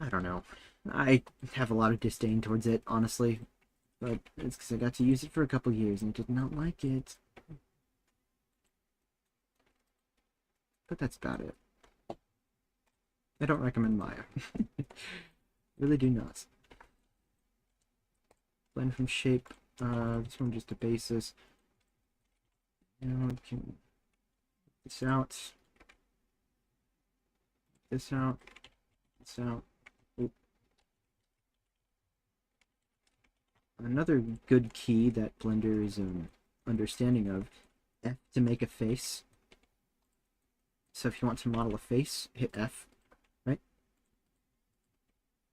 I don't know. I have a lot of disdain towards it, honestly. But it's because I got to use it for a couple years and I did not like it. But that's about it. I don't recommend Maya. Really do not. Blend from shape. This one just a basis. Now we can this out. This out. This out. Oop. Another good key that Blender is understanding of, F to make a face. So if you want to model a face, hit F, right?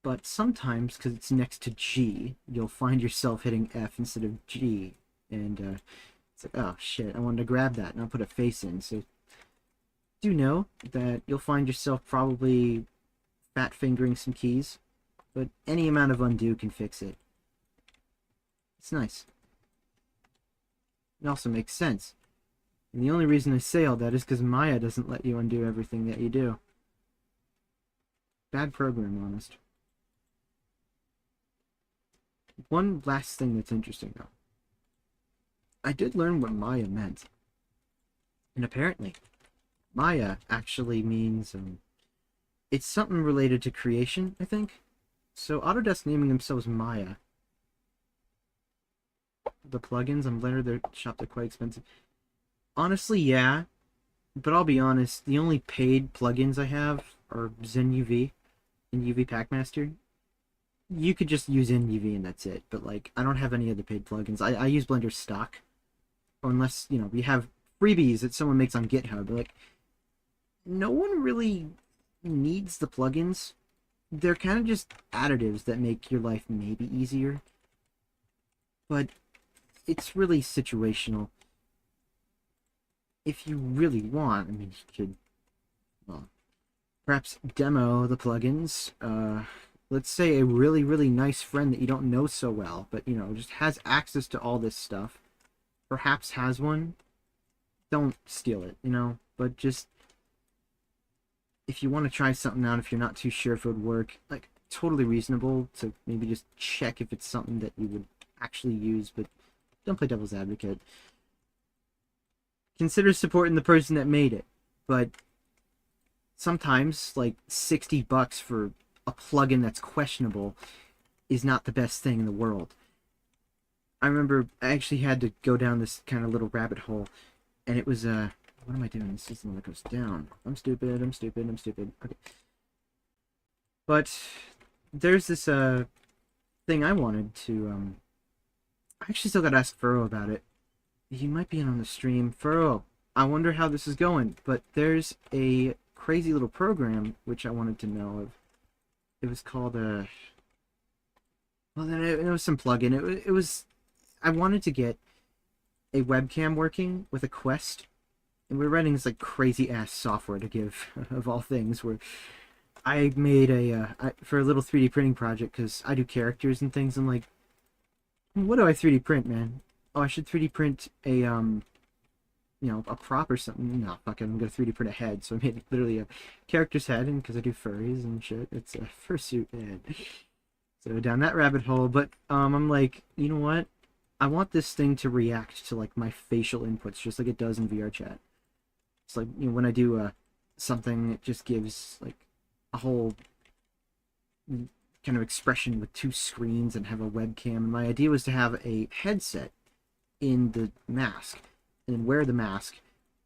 But sometimes, because it's next to G, you'll find yourself hitting F instead of G, and it's like, oh shit, I wanted to grab that, and I'll put a face in. So do know that you'll find yourself probably fat fingering some keys, but any amount of undo can fix it. It's nice. It also makes sense. And the only reason I say all that is because Maya doesn't let you undo everything that you do. Bad program, honest. One last thing that's interesting, though. I did learn what Maya meant. And apparently, Maya actually means, it's something related to creation, I think. So Autodesk naming themselves Maya. The plugins on Blender, their shop, they're quite expensive. Honestly, yeah, but I'll be honest, the only paid plugins I have are ZenUV and UV Packmaster. You could just use NUV and that's it, but like, I don't have any other paid plugins. I use Blender stock, or unless, you know, we have freebies that someone makes on GitHub. Like, no one really needs the plugins. They're kind of just additives that make your life maybe easier, but it's really situational. If you really want, I mean, you could, well, perhaps demo the plugins. Let's say a really, really nice friend that you don't know so well, but, you know, just has access to all this stuff. Perhaps has one. Don't steal it, you know, but just, if you want to try something out, if you're not too sure if it would work, like, totally reasonable to maybe just check if it's something that you would actually use, but don't play devil's advocate. Consider supporting the person that made it, but sometimes, like, $60 for a plugin that's questionable is not the best thing in the world. I remember I actually had to go down this kind of little rabbit hole, and it was, what am I doing? This is the one that goes down. I'm stupid. Okay. But there's this, thing I wanted to, I actually still gotta ask Furro about it. He might be in on the stream. Furro, I wonder how this is going, but there's a crazy little program which I wanted to know of. It was called, well, then it was some plugin. It was, I wanted to get a webcam working with a Quest, and we're writing this, like, crazy-ass software to give, of all things, where I made for a little 3D printing project, because I do characters and things. I'm like, what do I 3D print, man? Oh, I should 3D print a, you know, a prop or something. No, fuck it, I'm gonna 3D print a head. So I made literally a character's head, and because I do furries and shit, it's a fursuit head. So down that rabbit hole, but, I'm like, you know what? I want this thing to react to, like, my facial inputs, just like it does in VRChat. It's like, you know, when I do, something, it just gives, like, a whole kind of expression with two screens and have a webcam. And my idea was to have a headset in the mask, and then wear the mask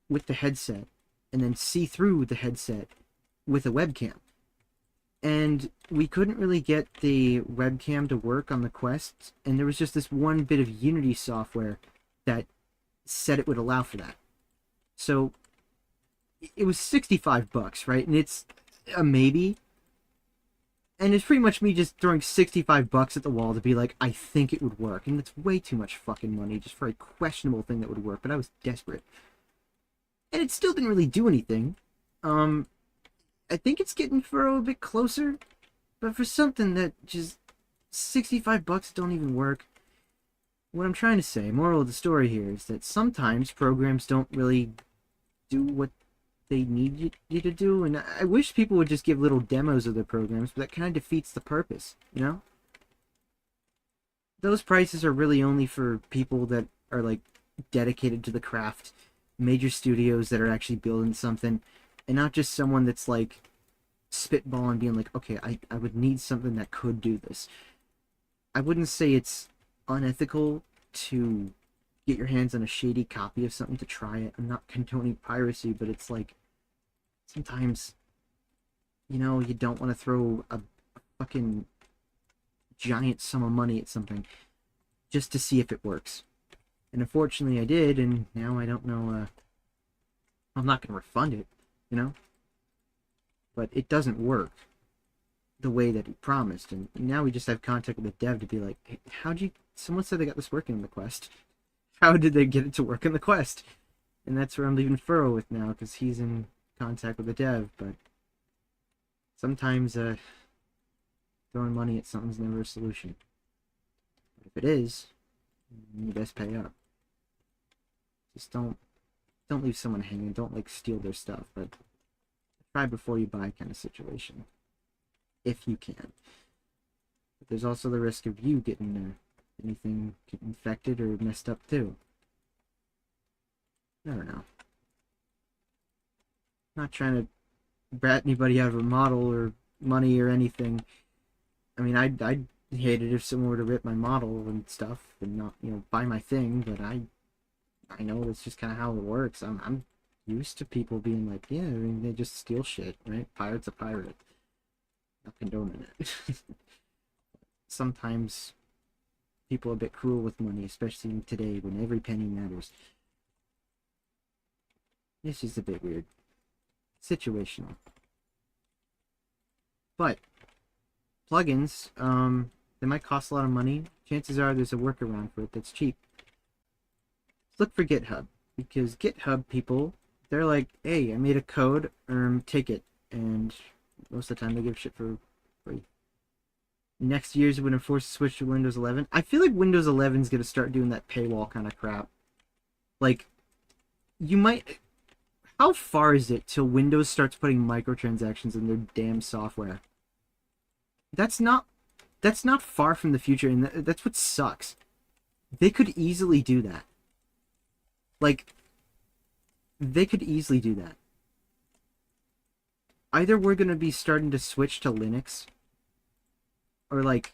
with the headset, and then see through the headset with a webcam. And we couldn't really get the webcam to work on the Quest, and there was just this one bit of Unity software that said it would allow for that. So it was $65, right? And it's a maybe. And it's pretty much me just throwing $65 at the wall to be like, I think it would work. And it's way too much fucking money just for a questionable thing that would work, but I was desperate. And it still didn't really do anything. I think it's getting Furrow a bit closer, but for something that just $65 don't even work. What I'm trying to say, moral of the story here, is that sometimes programs don't really do what they need you to do. And I wish people would just give little demos of their programs, but that kind of defeats the purpose, you know? Those prices are really only for people that are like dedicated to the craft, major studios that are actually building something, and not just someone that's like spitballing being like, okay, I would need something that could do this. I wouldn't say it's unethical to get your hands on a shady copy of something to try it. I'm not condoning piracy, but it's like sometimes, you know, you don't want to throw a fucking giant sum of money at something just to see if it works. And unfortunately I did, and now I don't know, I'm not going to refund it, you know? But it doesn't work the way that he promised, and now we just have contact with the dev to be like, hey, how'd you, someone said they got this working in the quest. How did they get it to work in the quest? And that's where I'm leaving Furry with now, because he's in contact with the dev, but sometimes, throwing money at something's never a solution. But if it is, you best pay up. Just don't leave someone hanging. Don't like steal their stuff, but try before you buy kind of situation, if you can. But there's also the risk of you getting anything infected or messed up too. I don't know. Not trying to rat anybody out of a model or money or anything. I mean, I'd hate it if someone were to rip my model and stuff and not, you know, buy my thing, but I know that's just kind of how it works. I'm used to people being like, yeah, I mean, they just steal shit, right? Pirate's a pirate. Not condoning it. Sometimes people are a bit cruel with money, especially today when every penny matters. It's just a bit weird. Situational. But plugins, they might cost a lot of money. Chances are there's a workaround for it that's cheap. Look for GitHub, because GitHub people, they're like, hey, I made a code, take it, and most of the time they give shit for free. Next year's when it forces switch to Windows 11. I feel like Windows 11 is going to start doing that paywall kind of crap. Like, you might... How far is it till Windows starts putting microtransactions in their damn software? That's not far from the future, and that's what sucks. They could easily do that. Like, they could easily do that. Either we're going to be starting to switch to Linux, or, like,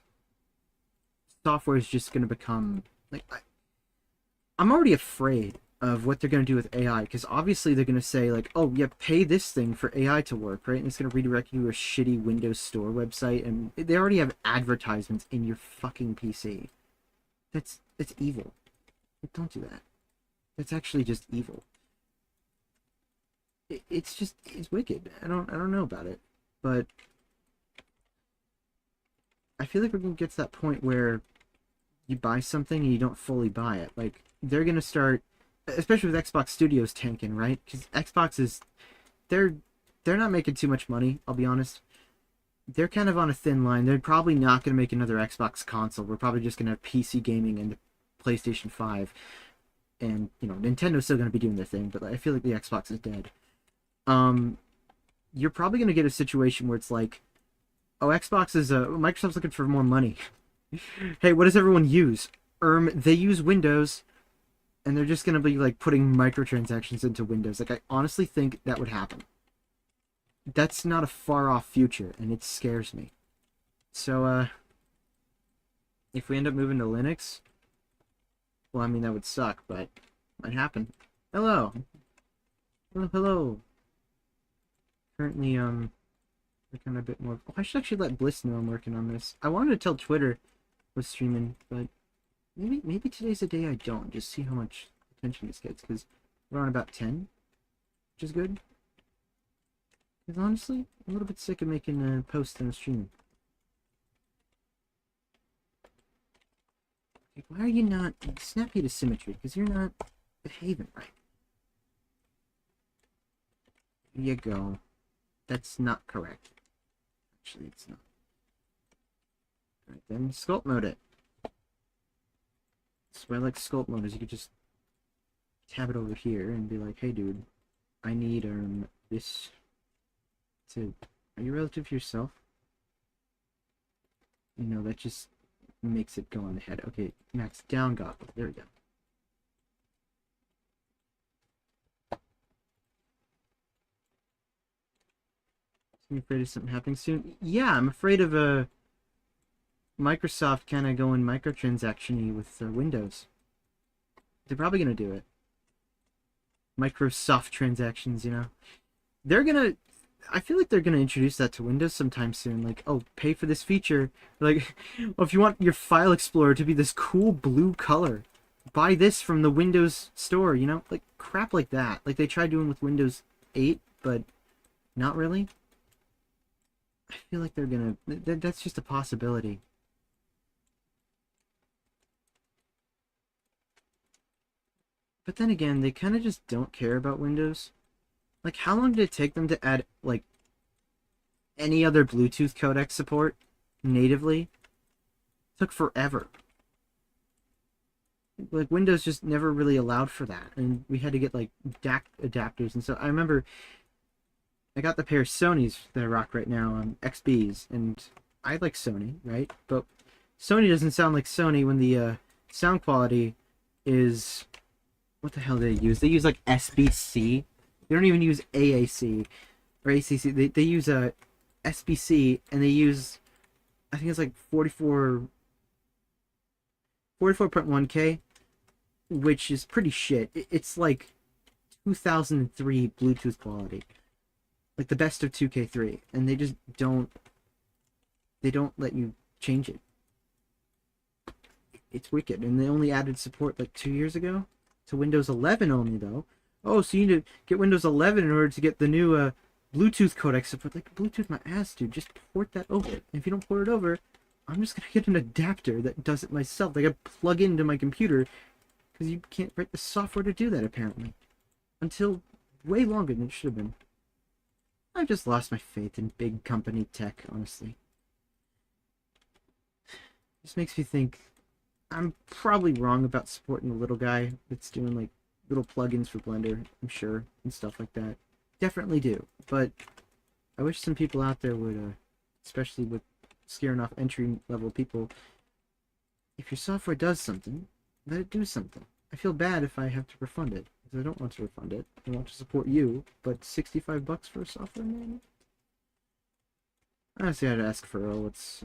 software is just going to become... Like, I'm already afraid of what they're going to do with AI, because obviously they're going to say, like, oh, yeah, pay this thing for AI to work, right? And it's going to redirect you to a shitty Windows Store website, and they already have advertisements in your fucking PC. That's evil. Don't do that. That's actually just evil. It's wicked. I don't know about it, but I feel like we're gonna get to that point where you buy something and you don't fully buy it. Like, they're gonna start, especially with Xbox Studios tanking, right? Because Xbox is, they're not making too much money. I'll be honest. They're kind of on a thin line. They're probably not gonna make another Xbox console. We're probably just gonna have PC gaming and the PlayStation 5. And, you know, Nintendo's still going to be doing their thing, but I feel like the Xbox is dead. You're probably going to get a situation where it's like, oh, Microsoft's looking for more money. Hey, what does everyone use? They use Windows, and they're just going to be, like, putting microtransactions into Windows. Like, I honestly think that would happen. That's not a far-off future, and it scares me. So, if we end up moving to Linux... Well, I mean, that would suck, but it might happen. Hello! Hello! Currently, working on a bit more... Oh, I should actually let Bliss know I'm working on this. I wanted to tell Twitter I was streaming, but maybe today's the day I don't. Just see how much attention this gets, because we're on about 10, which is good. Because honestly, I'm a little bit sick of making posts and streaming. Like, why are you not... Snap you to symmetry, because you're not behaving right. There you go. That's not correct. Actually, it's not. Alright, then sculpt mode it. So what I like sculpt mode is you could just tab it over here and be like, hey dude, I need this to... Are you relative to yourself? No, that just makes it go on the head. Okay, max down gobble. There we go. I'm afraid of something happening soon. Yeah, I'm afraid of Microsoft kind of going microtransaction-y with Windows. They're probably gonna do it. Microsoft transactions, you know. They're gonna... I feel like they're gonna introduce that to Windows sometime soon. Like, oh, pay for this feature. Like, oh, if you want your file explorer to be this cool blue color, buy this from the Windows store, you know? Like, crap like that. Like they tried doing with Windows 8, but not really. I feel like they're gonna... That's just a possibility. But then again, they kind of just don't care about Windows. Like, how long did it take them to add, like, any other Bluetooth codec support natively? It took forever. Like, Windows just never really allowed for that. And we had to get, like, DAC adapters. And so I remember I got the pair of Sonys that I rock right now, XBs. And I like Sony, right? But Sony doesn't sound like Sony when the sound quality is... What the hell do they use? They use, like, SBC. They don't even use AAC or ACC. They use SBC, and they use, I think it's like 44.1K, which is pretty shit. It's like 2003 Bluetooth quality, like the best of 2K3, and they just don't let you change it. It's wicked, and they only added support like 2 years ago to Windows 11 only though. Oh, so you need to get Windows 11 in order to get the new Bluetooth codec support. Like, Bluetooth my ass, dude. Just port that over. And if you don't port it over, I'm just going to get an adapter that does it myself. Like, I plug into my computer, because you can't write the software to do that, apparently. Until way longer than it should have been. I've just lost my faith in big company tech, honestly. This makes me think I'm probably wrong about supporting the little guy that's doing, like, little plugins for Blender, I'm sure, and stuff like that. Definitely do, but I wish some people out there would, especially with scaring off entry-level people, if your software does something, let it do something. I feel bad if I have to refund it, because I don't want to refund it. I want to support you, but $65 for a software manual? Honestly, I'd ask for that's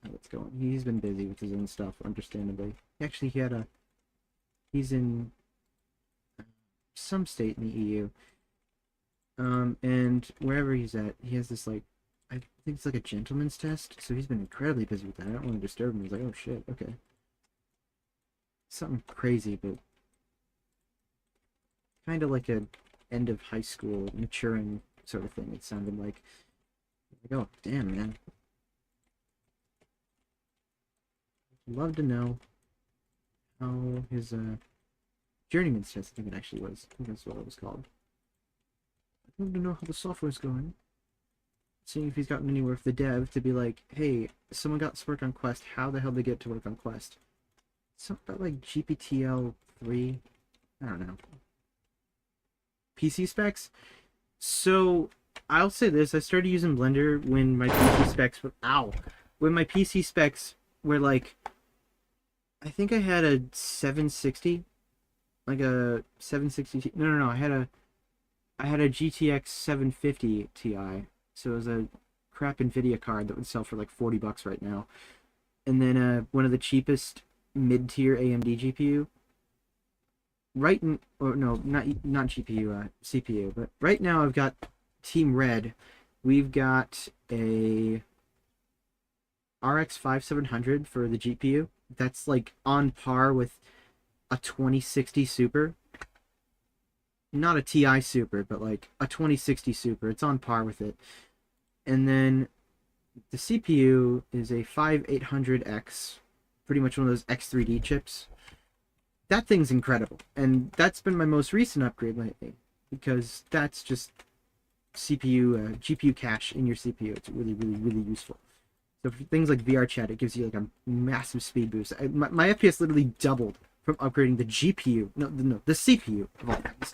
how it's going. He's been busy with his own stuff, understandably. Actually, he's in some state in the EU. And wherever he's at, he has this, like, I think it's like a gentleman's test, so he's been incredibly busy with that. I don't want to disturb him. He's like, oh shit, okay. Something crazy, but kind of like a end of high school maturing sort of thing. It sounded like, oh, damn, man. I'd love to know how his, journeyman's test, I think it actually was. I think that's what it was called. I'd love to know how the software's going. Seeing if he's gotten anywhere with the dev to be like, hey, someone got to work on Quest. How the hell did they get to work on Quest? Something about like GPTL 3. I don't know. PC specs. So I'll say this: I started using Blender when my PC specs were when my PC specs were like, I think I had a 760. Like a 760. No. I had a GTX 750 Ti. So it was a crap NVIDIA card that would sell for like $40 right now. And then one of the cheapest mid-tier AMD GPU. Not GPU, CPU. But right now I've got Team Red. We've got a RX 5700 for the GPU. That's like on par with a 2060 Super. Not a TI Super, but like a 2060 Super. It's on par with it. And then the CPU is a 5800X, pretty much one of those X3D chips. That thing's incredible. And that's been my most recent upgrade lately, because that's just GPU cache in your CPU. It's really, really, really useful. So for things like VRChat, it gives you like a massive speed boost. My FPS literally doubled from upgrading the GPU, the CPU of all things.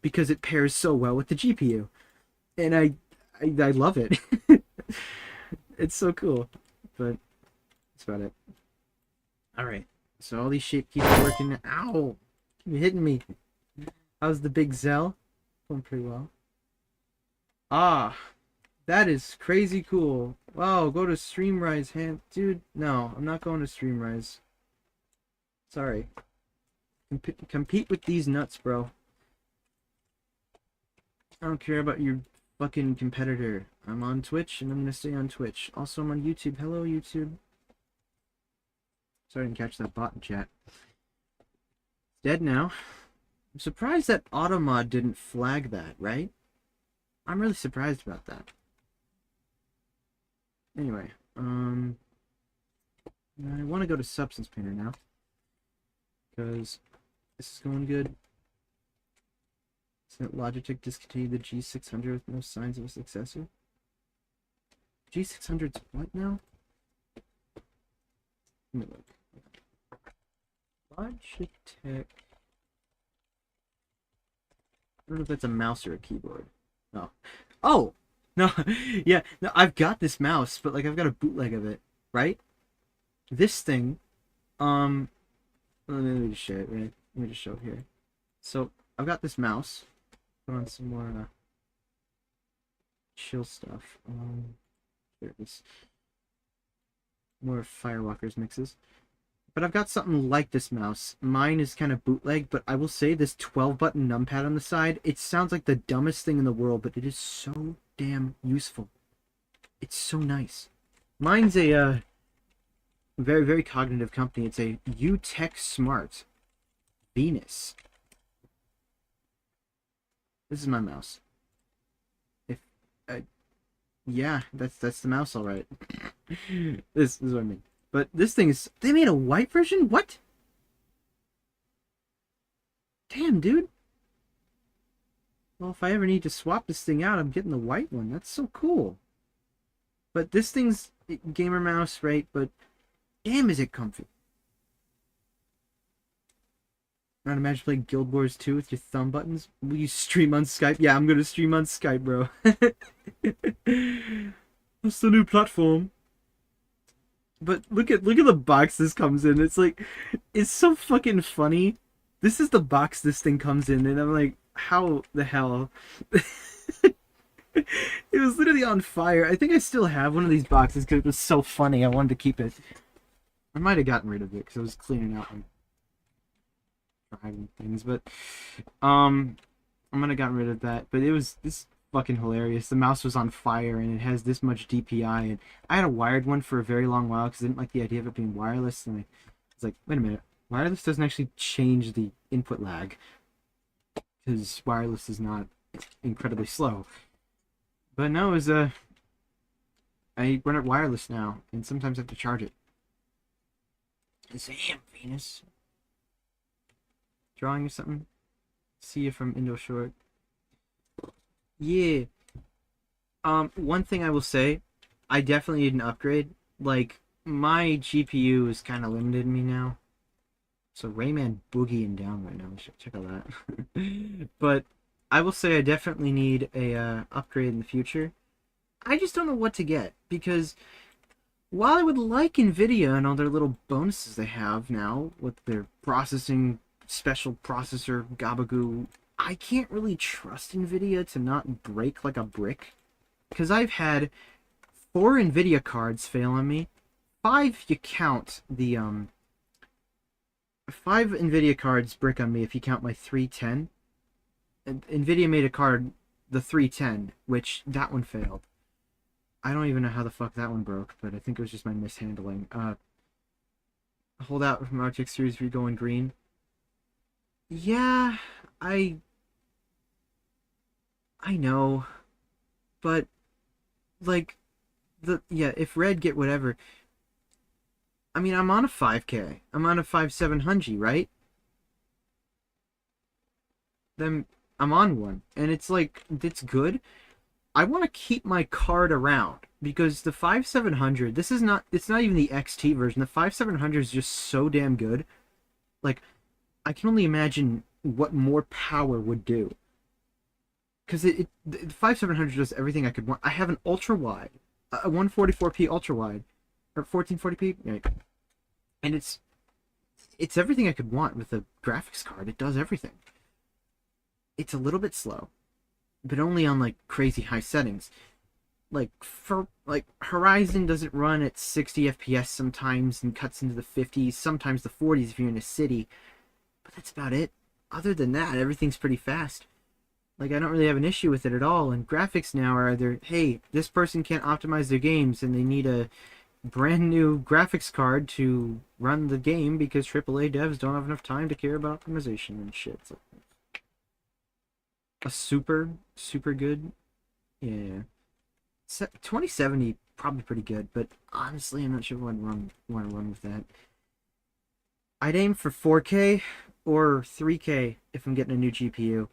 because it pairs so well with the GPU. And I love it. It's so cool. But that's about it. Alright. So all these shape keys are working. Ow! You're hitting me. How's the big Zell? Going pretty well. Ah, that is crazy cool. Wow, go to Streamrise, dude. No, I'm not going to Streamrise. Sorry. Compete with these nuts, bro. I don't care about your fucking competitor. I'm on Twitch, and I'm gonna stay on Twitch. Also, I'm on YouTube. Hello, YouTube. Sorry I didn't catch that bot in chat. It's dead now. I'm surprised that Automod didn't flag that, right? I'm really surprised about that. Anyway, I want to go to Substance Painter now. Because this is going good. Isn't it Logitech discontinued the G600 with no signs of a successor? G600's what now? Let me look. Logitech. I don't know if that's a mouse or a keyboard. Oh. Oh! No, yeah, no, I've got this mouse, but like I've got a bootleg of it, right? This thing, let me just show it, right? Let me just show it here. So, I've got this mouse. Put on some more, chill stuff. Here it is. More Firewalkers mixes. But I've got something like this mouse. Mine is kind of bootleg, but I will say this 12-button numpad on the side, it sounds like the dumbest thing in the world, but it is so damn useful. It's so nice. Mine's a very, very cognitive company. It's a UTech Smart Venus. This is my mouse. If yeah, that's the mouse, all right. This is what I mean. But this thing is... They made a white version? What? Damn, dude. Well, if I ever need to swap this thing out, I'm getting the white one. That's so cool. But this thing's gamer mouse, right? But damn, is it comfy. Not imagine playing Guild Wars 2 with your thumb buttons. Will you stream on Skype? Yeah, I'm gonna stream on Skype, bro. That's the new platform. But look at the box this comes in. It's like, it's so fucking funny. This is the box this thing comes in, and I'm like, how the hell? It was literally on fire. I think I still have one of these boxes because it was so funny. I wanted to keep it. I might have gotten rid of it because I was cleaning out and driving things, but I might have gotten rid of that. But it was this fucking hilarious. The mouse was on fire and it has this much DPI, and I had a wired one for a very long while because I didn't like the idea of it being wireless, and I was like, wait a minute, wireless doesn't actually change the input lag because wireless is not incredibly slow. But no, it was I run it wireless now, and sometimes I have to charge it. Damn, Venus. Drawing or something? See you from Indo Short. Yeah. One thing I will say, I definitely need an upgrade. Like, my GPU is kind of limited me now. So Rayman boogieing down right now. Check out that. But I will say I definitely need a upgrade in the future. I just don't know what to get, because while I would like NVIDIA and all their little bonuses they have now with their processing, special processor, gabagoul, I can't really trust NVIDIA to not break like a brick. Because I've had 4 NVIDIA cards fail on me. 5 you count the 5 NVIDIA cards brick on me if you count my 310. And NVIDIA made a card, the 310, which that one failed. I don't even know how the fuck that one broke, but I think it was just my mishandling. Hold out from RTX series if you're going green. Yeah, I know, but like if red get whatever. I mean, I'm on a 5K. I'm on a 5700, right? Then I'm on one, and it's like, it's good. I want to keep my card around because the 5700, it's not even the XT version. The 5700 is just so damn good. Like, I can only imagine what more power would do. because the 5700 does everything I could want. I have an ultra wide, a 144p ultra wide, or 1440p, right? And it's everything I could want with a graphics card. It does everything. It's a little bit slow, but only on like crazy high settings. Like for like Horizon doesn't run at 60 FPS sometimes and cuts into the 50s, sometimes the 40s if you're in a city. But that's about it. Other than that, everything's pretty fast. Like I don't really have an issue with it at all. And graphics now are either, hey, this person can't optimize their games and they need a brand new graphics card to run the game because AAA devs don't have enough time to care about optimization and shit. So, a super good, yeah. 2070 probably pretty good, but honestly, I'm not sure if I'd want to run with that. I'd aim for 4K or 3K if I'm getting a new GPU.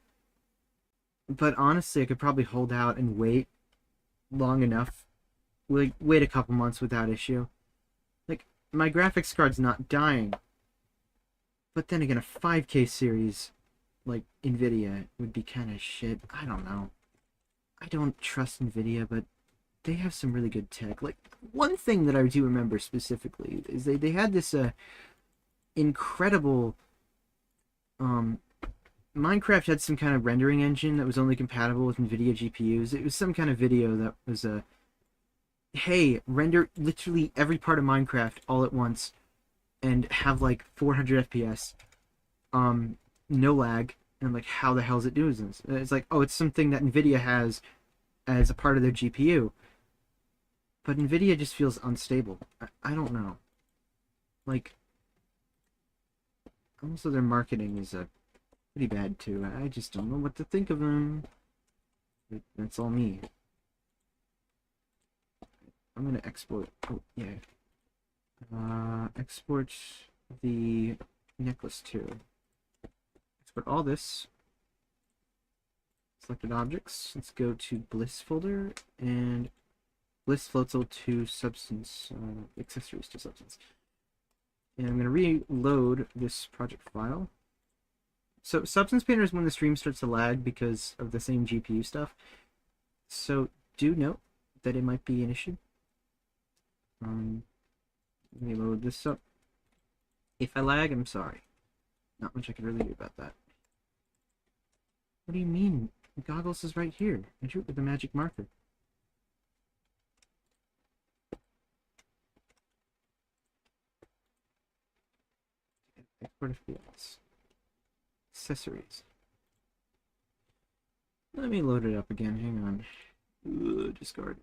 But honestly, I could probably hold out and wait long enough. Like, wait a couple months without issue. Like, my graphics card's not dying. But then again, a 5K series, like NVIDIA, would be kind of shit. I don't know. I don't trust NVIDIA, but they have some really good tech. Like, one thing that I do remember specifically is they had this incredible Minecraft had some kind of rendering engine that was only compatible with NVIDIA GPUs. It was some kind of video that was hey, render literally every part of Minecraft all at once and have like 400 FPS, no lag. And I'm like, how the hell is it doing this? And it's like, oh, it's something that NVIDIA has as a part of their GPU. But NVIDIA just feels unstable. I don't know. Like, also their marketing is pretty bad too. I just don't know what to think of them. That's all me. I'm gonna export. Oh yeah. Export the necklace too. Export all this. Selected objects. Let's go to Bliss folder and Bliss Floatzel to Substance, accessories to Substance. And I'm gonna reload this project file. So Substance Painter is when the stream starts to lag because of the same GPU stuff. So do note that it might be an issue. Let me load this up. If I lag, I'm sorry. Not much I can really do about that. What do you mean? Goggles is right here. I drew it with the magic marker. Export FPS. Accessories. Let me load it up again. Hang on. Discard.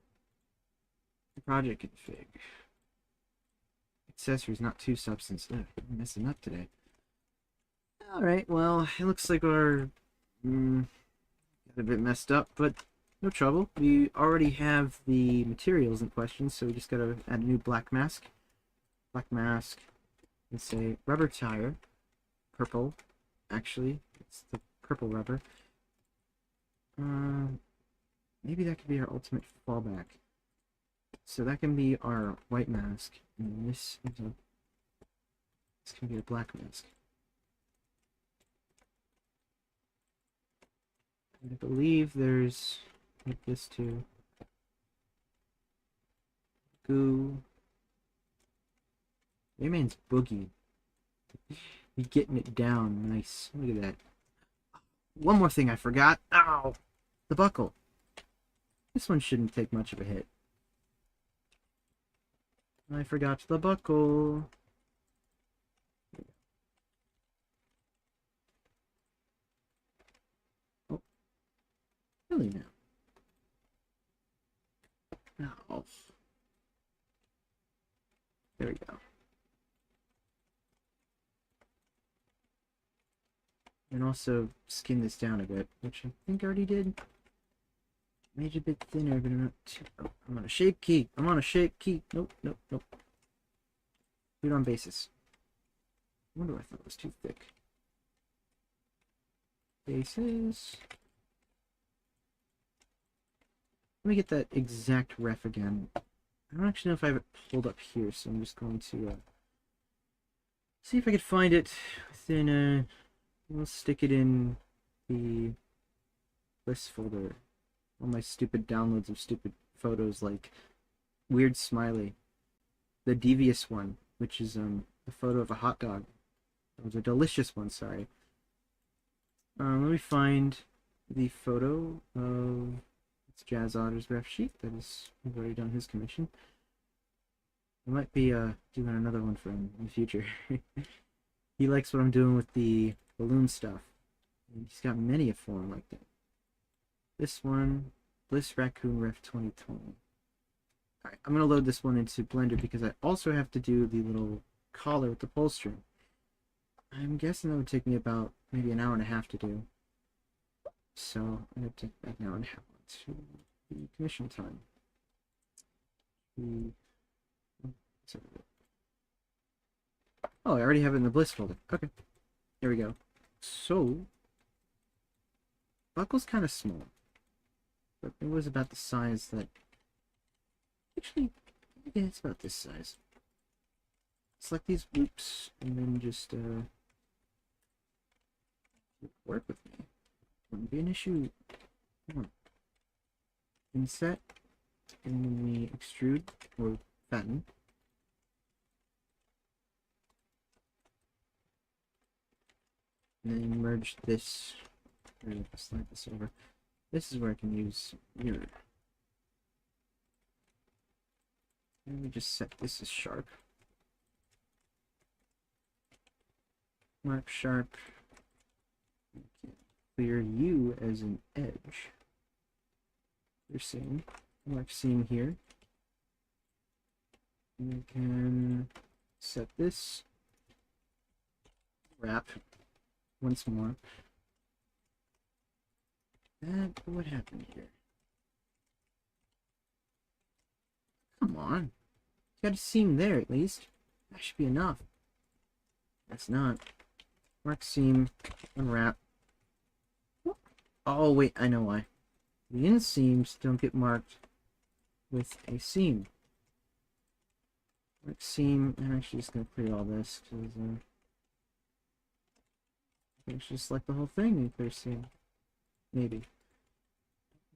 Project config. Accessories, not to substance. I'm messing up today. Alright, well, it looks like our got a bit messed up, but no trouble. We already have the materials in question, so we just gotta add a new black mask. Black mask. Let's say rubber tire. Purple. Actually, it's the purple rubber. Maybe that could be our ultimate fallback. So that can be our white mask, and this can be a black mask. And I believe there's like this too. Goo. Rayman's boogie. Be getting it down. Nice. Look at that. One more thing I forgot. Ow! The buckle. This one shouldn't take much of a hit. I forgot the buckle. Oh. Really now. Oh. There we go. And also skin this down a bit, which I think I already did. Made it a bit thinner, but I'm not too... Oh, I'm on a shape key. I'm on a shape key. Nope, nope, nope. Do it on basis. I wonder, I thought it was too thick. Basis. Let me get that exact ref again. I don't actually know if I have it pulled up here, so I'm just going to see if I could find it within we'll stick it in the Bliss folder. All my stupid downloads of stupid photos like Weird Smiley. The devious one, which is a photo of a hot dog. It was a delicious one, sorry. Let me find the photo of Jazz Otter's ref sheet. That is, I've already done his commission. I might be doing another one for him in the future. He likes what I'm doing with the balloon stuff. And he's got many a form like that. This one, Bliss Raccoon Ref 2020. Alright, I'm going to load this one into Blender because I also have to do the little collar with the pull string. I'm guessing that would take me about maybe an hour and a half to do. So I'm going to take that an hour and a half to the commission time. Oh, I already have it in the Bliss folder. Okay, there we go. So, buckle's kind of small, but it was about the size that... Actually, yeah, it's about this size. Select these loops, and then just, work with me. Wouldn't be an issue. Come on. Inset, and then we extrude, or fatten. And then merge this, or slide this over. This is where I can use mirror. And we just set this as sharp. Mark sharp. Okay. Clear U as an edge. Clear seam. Mark seam here. And we can set this. Wrap. Once more. What happened here? Come on. Got a seam there at least. That should be enough. That's not. Mark seam. Unwrap. Oh wait, I know why. The inseams don't get marked with a seam. Mark seam. I'm actually just gonna clear all this because I can just select the whole thing and clear seam. Maybe.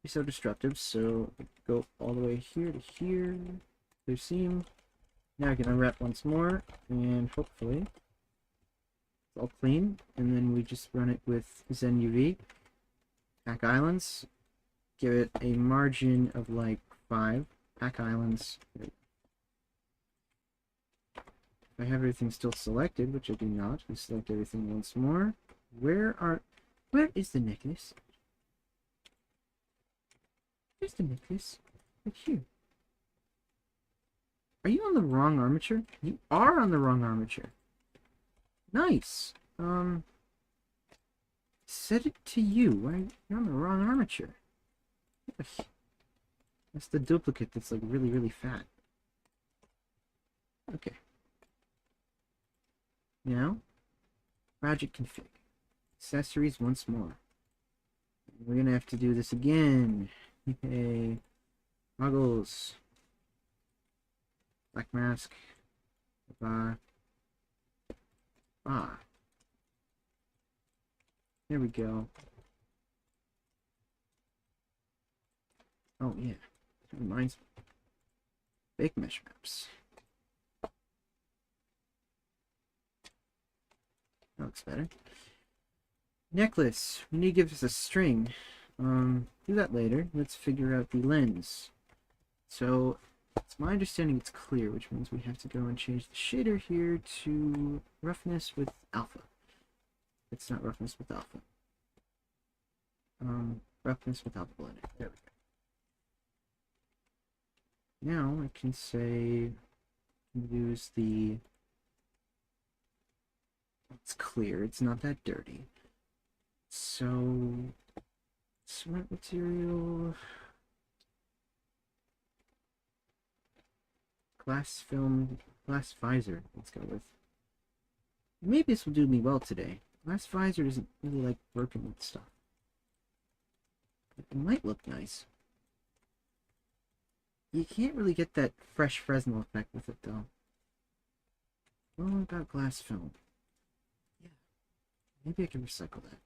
Be so destructive, so go all the way here to here. Clear seam. Now I can unwrap once more, and hopefully it's all clean. And then we just run it with Zen UV. Pack islands. Give it a margin of like 5. Pack islands. If I have everything still selected, which I do not, we select everything once more. Where is the necklace? Where's the necklace? Right here. Are you on the wrong armature? You are on the wrong armature. Nice. Set it to you. Right? You're on the wrong armature. That's the duplicate that's like really, really fat. Okay. Now, project config. Accessories once more. We're gonna have to do this again. Okay. Goggles. Black mask. There we go. Oh yeah. That reminds me. Bake mesh maps. That looks better. Necklace. We need to give this a string. Do that later. Let's figure out the lens. So, it's my understanding it's clear, which means we have to go and change the shader here to roughness with alpha. It's not roughness with alpha. Roughness with alpha blending. There we go. Now I can say use the. It's clear. It's not that dirty. So, smart material. Glass film, glass visor. Let's go with. Maybe this will do me well today. Glass visor doesn't really like working with stuff. It might look nice. You can't really get that fresh Fresnel effect with it though. What about glass film? Yeah, maybe I can recycle that.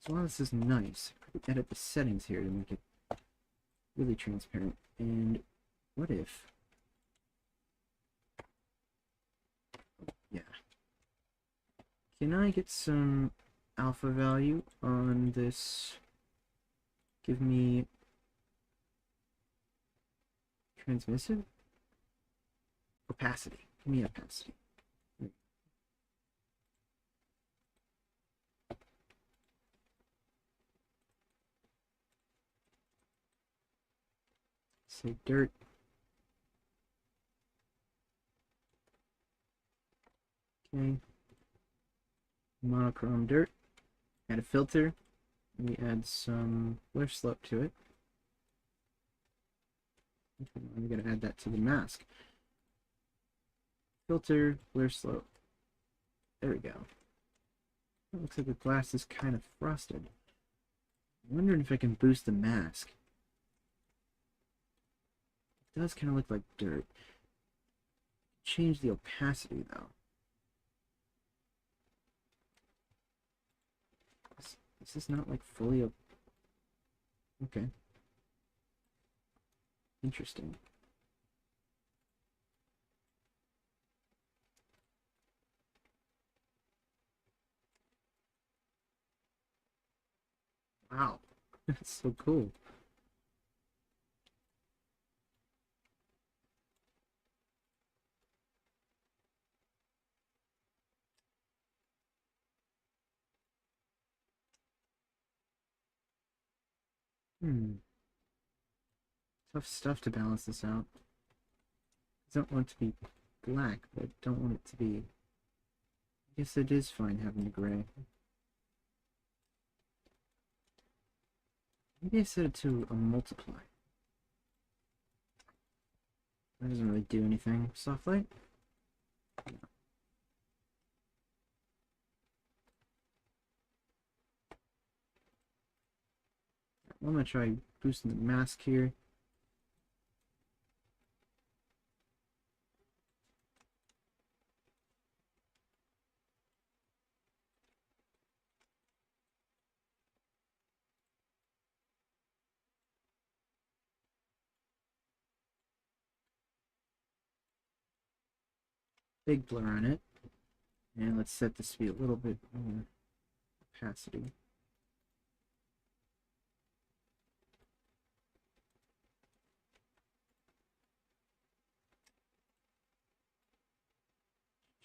So while this is nice, I could edit the settings here to make it really transparent. And what if... Yeah. Can I get some alpha value on this? Give me transmissive? Opacity. Give me opacity. Say dirt. Okay. Monochrome dirt. Add a filter. We add some blur slope to it. I'm going to add that to the mask. Filter, blur slope. There we go. It looks like the glass is kind of frosted. I'm wondering if I can boost the mask. It does kind of look like dirt. Change the opacity though. Is this not like fully op... Okay. Interesting. Wow. That's so cool. Tough stuff to balance this out. I don't want it to be black, but I don't want it to be... I guess it is fine having the gray. Maybe I set it to a multiply. That doesn't really do anything. Soft light? No. I'm gonna try boosting the mask here. Big blur on it. And let's set this to be a little bit more opacity.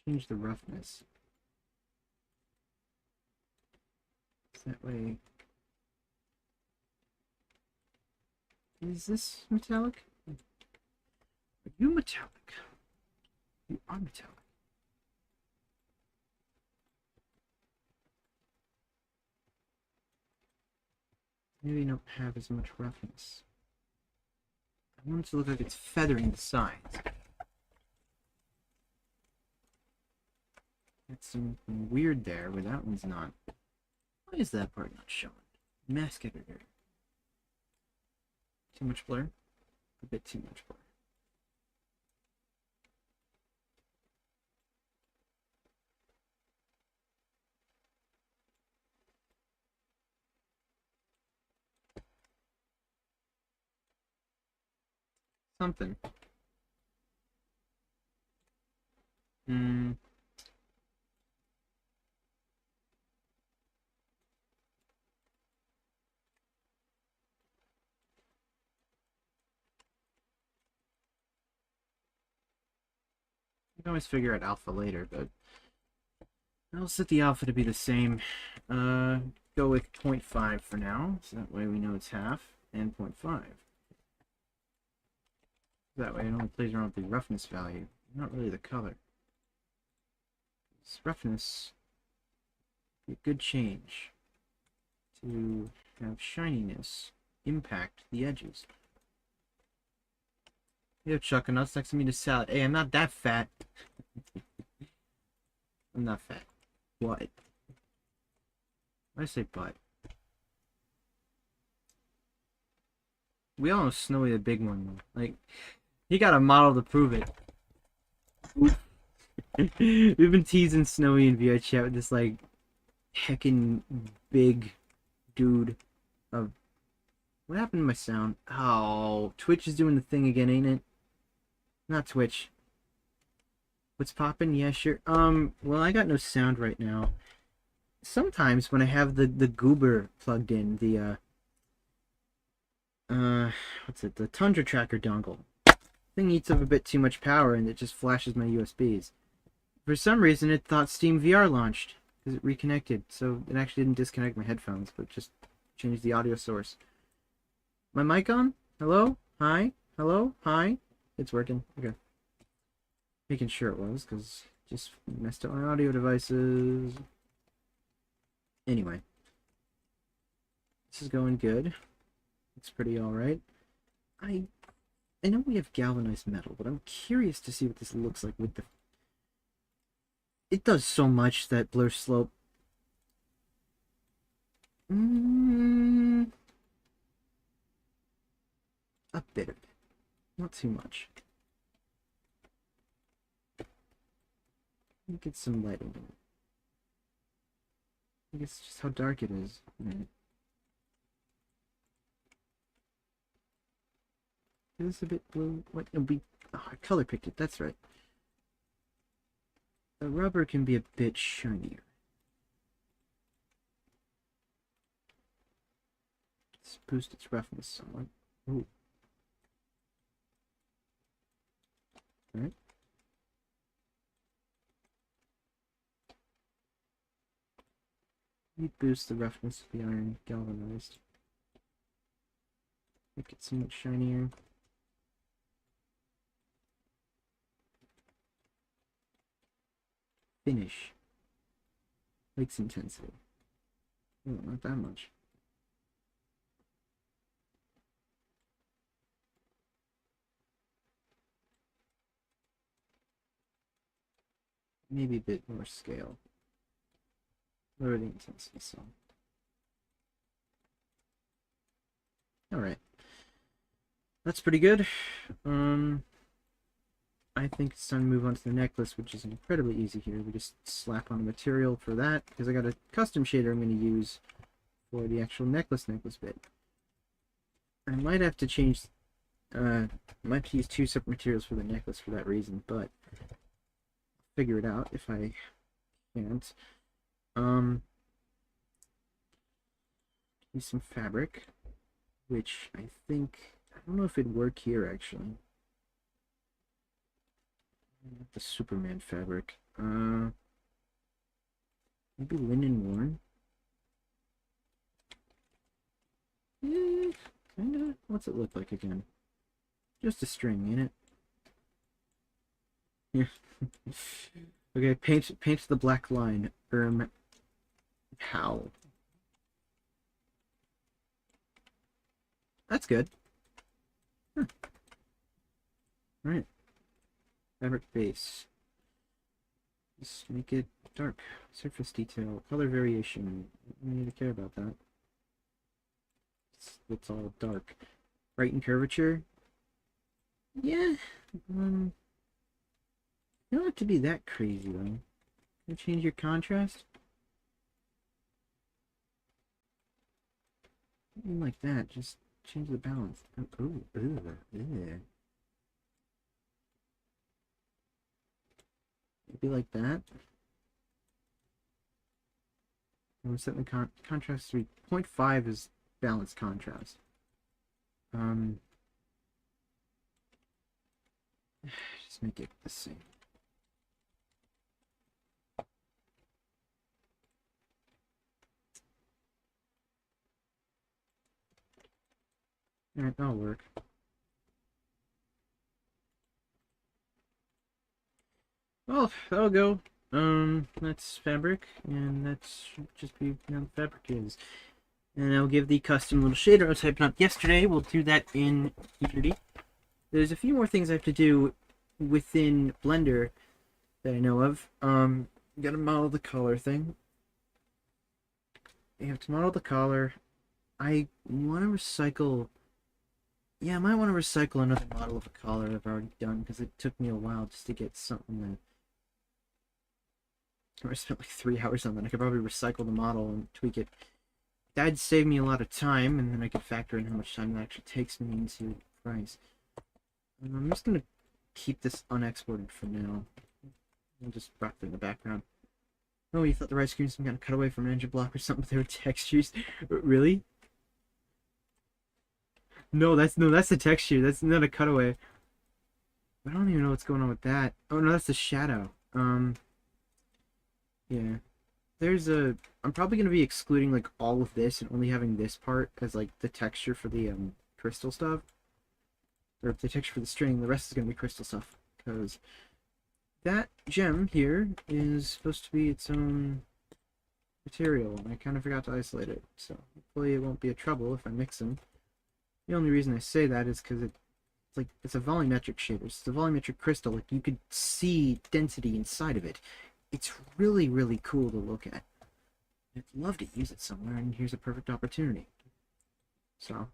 Change the roughness. That way. Is this metallic? Are you metallic? You are metallic. Maybe you don't have as much roughness. I want it to look like it's feathering the sides. That's something weird there, where that one's not. Why is that part not showing? Mask editor. Too much blur? A bit too much blur. Something. You can always figure out alpha later, but I'll set the alpha to be the same. Go with 0.5 for now, so that way we know it's half, and 0.5. That way it only plays around with the roughness value, not really the color. This roughness would be a good change to have shininess impact the edges. Yo, Chuck, and us next to me to salad. Hey, I'm not that fat. I'm not fat. What? Why I say butt? We all know Snowy the big one, though. Like, he got a model to prove it. We've been teasing Snowy in VRChat with this, like, heckin' big dude of... What happened to my sound? Oh, Twitch is doing the thing again, ain't it? Not Twitch. What's poppin'? Yeah, sure. Well, I got no sound right now. Sometimes when I have the goober plugged in, the what's it? The Tundra Tracker dongle. Thing eats up a bit too much power and it just flashes my USBs. For some reason, it thought Steam VR launched because it reconnected, so it actually didn't disconnect my headphones, but just changed the audio source. My mic on? Hello? Hi? Hello? Hi? It's working. Okay. Making sure it was, because just messed up my audio devices. Anyway. This is going good. It's pretty alright. I know we have galvanized metal, but I'm curious to see what this looks like with the... It does so much, that blur slope. A bit of it. Not too much. Get some lighting in it. I guess just how dark it is. Right. Is this a bit blue? What? Oh, I color picked it. That's right. The rubber can be a bit shinier. Let's boost its roughness somewhat. Ooh. Alright. We boost the roughness of the iron galvanized. Make it somewhat shinier. Finish. Likes intensity. Oh, not that much. Maybe a bit more scale. Lower the intensity some. Alright. That's pretty good. I think it's time to move on to the necklace, which is incredibly easy here. We just slap on a material for that, because I got a custom shader I'm going to use for the actual necklace bit. I might have to change, might have to use 2 separate materials for the necklace for that reason, but I'll figure it out if I can't. Use some fabric, which I don't know if it'd work here actually. The Superman fabric. Maybe linen worn. Kinda. What's it look like again? Just a string, ain't it? Yeah. Okay, paint the black line. How? That's good. Huh. Alright. Fabric base. Just make it dark. Surface detail. Color variation. I don't need to care about that. It's all dark. Brighten curvature. Yeah. You don't have to be that crazy though. Can you change your contrast? Something like that. Just change the balance. Oh, yeah. Maybe like that. And we're setting the contrast to 0.5 is balanced contrast. Just make it the same. Alright, that'll work. Well, that'll go. That's fabric, and that's just be how the fabric is. And I'll give the custom little shader I was typing up yesterday. We'll do that in Unity. There's a few more things I have to do within Blender that I know of. Gotta model the collar thing. You have to model the collar. I want to recycle... Yeah, I might want to recycle another model of a collar I've already done, because it took me a while just to get something that... I spent like 3 hours on that. I could probably recycle the model and tweak it that'd save me a lot of time, and then I could factor in how much time that actually takes me into the price. I'm just gonna keep this unexported for now. I'll just rock it in the background. Oh, you thought the rice cream was some kind of cutaway from an engine block or something? They were textures. Really? No, that's the texture. That's not a cutaway. I don't even know what's going on with that. Oh no, that's the shadow. Yeah. I'm probably gonna be excluding like all of this and only having this part as like the texture for the crystal stuff. Or the texture for the string, the rest is gonna be crystal stuff. Because that gem here is supposed to be its own material, and I kind of forgot to isolate it. So hopefully it won't be a trouble if I mix them. The only reason I say that is because it's a volumetric shader. It's a volumetric crystal. Like, you could see density inside of it. It's really, really cool to look at. I'd love to use it somewhere, and here's a perfect opportunity. So,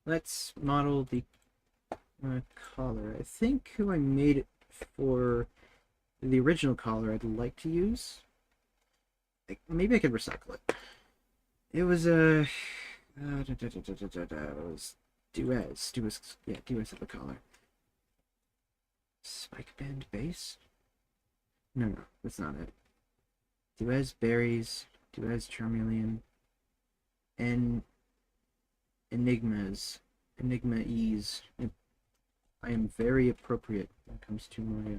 let's model the collar. I think who I made it for the original collar I'd like to use. Maybe I could recycle it. It was a... it was Duez. Yeah, Duez of the collar. Spike band base? No, that's not it. Duez berries, Duez charmeleon, and Enigma's. Enigma E's. I am very appropriate when it comes to my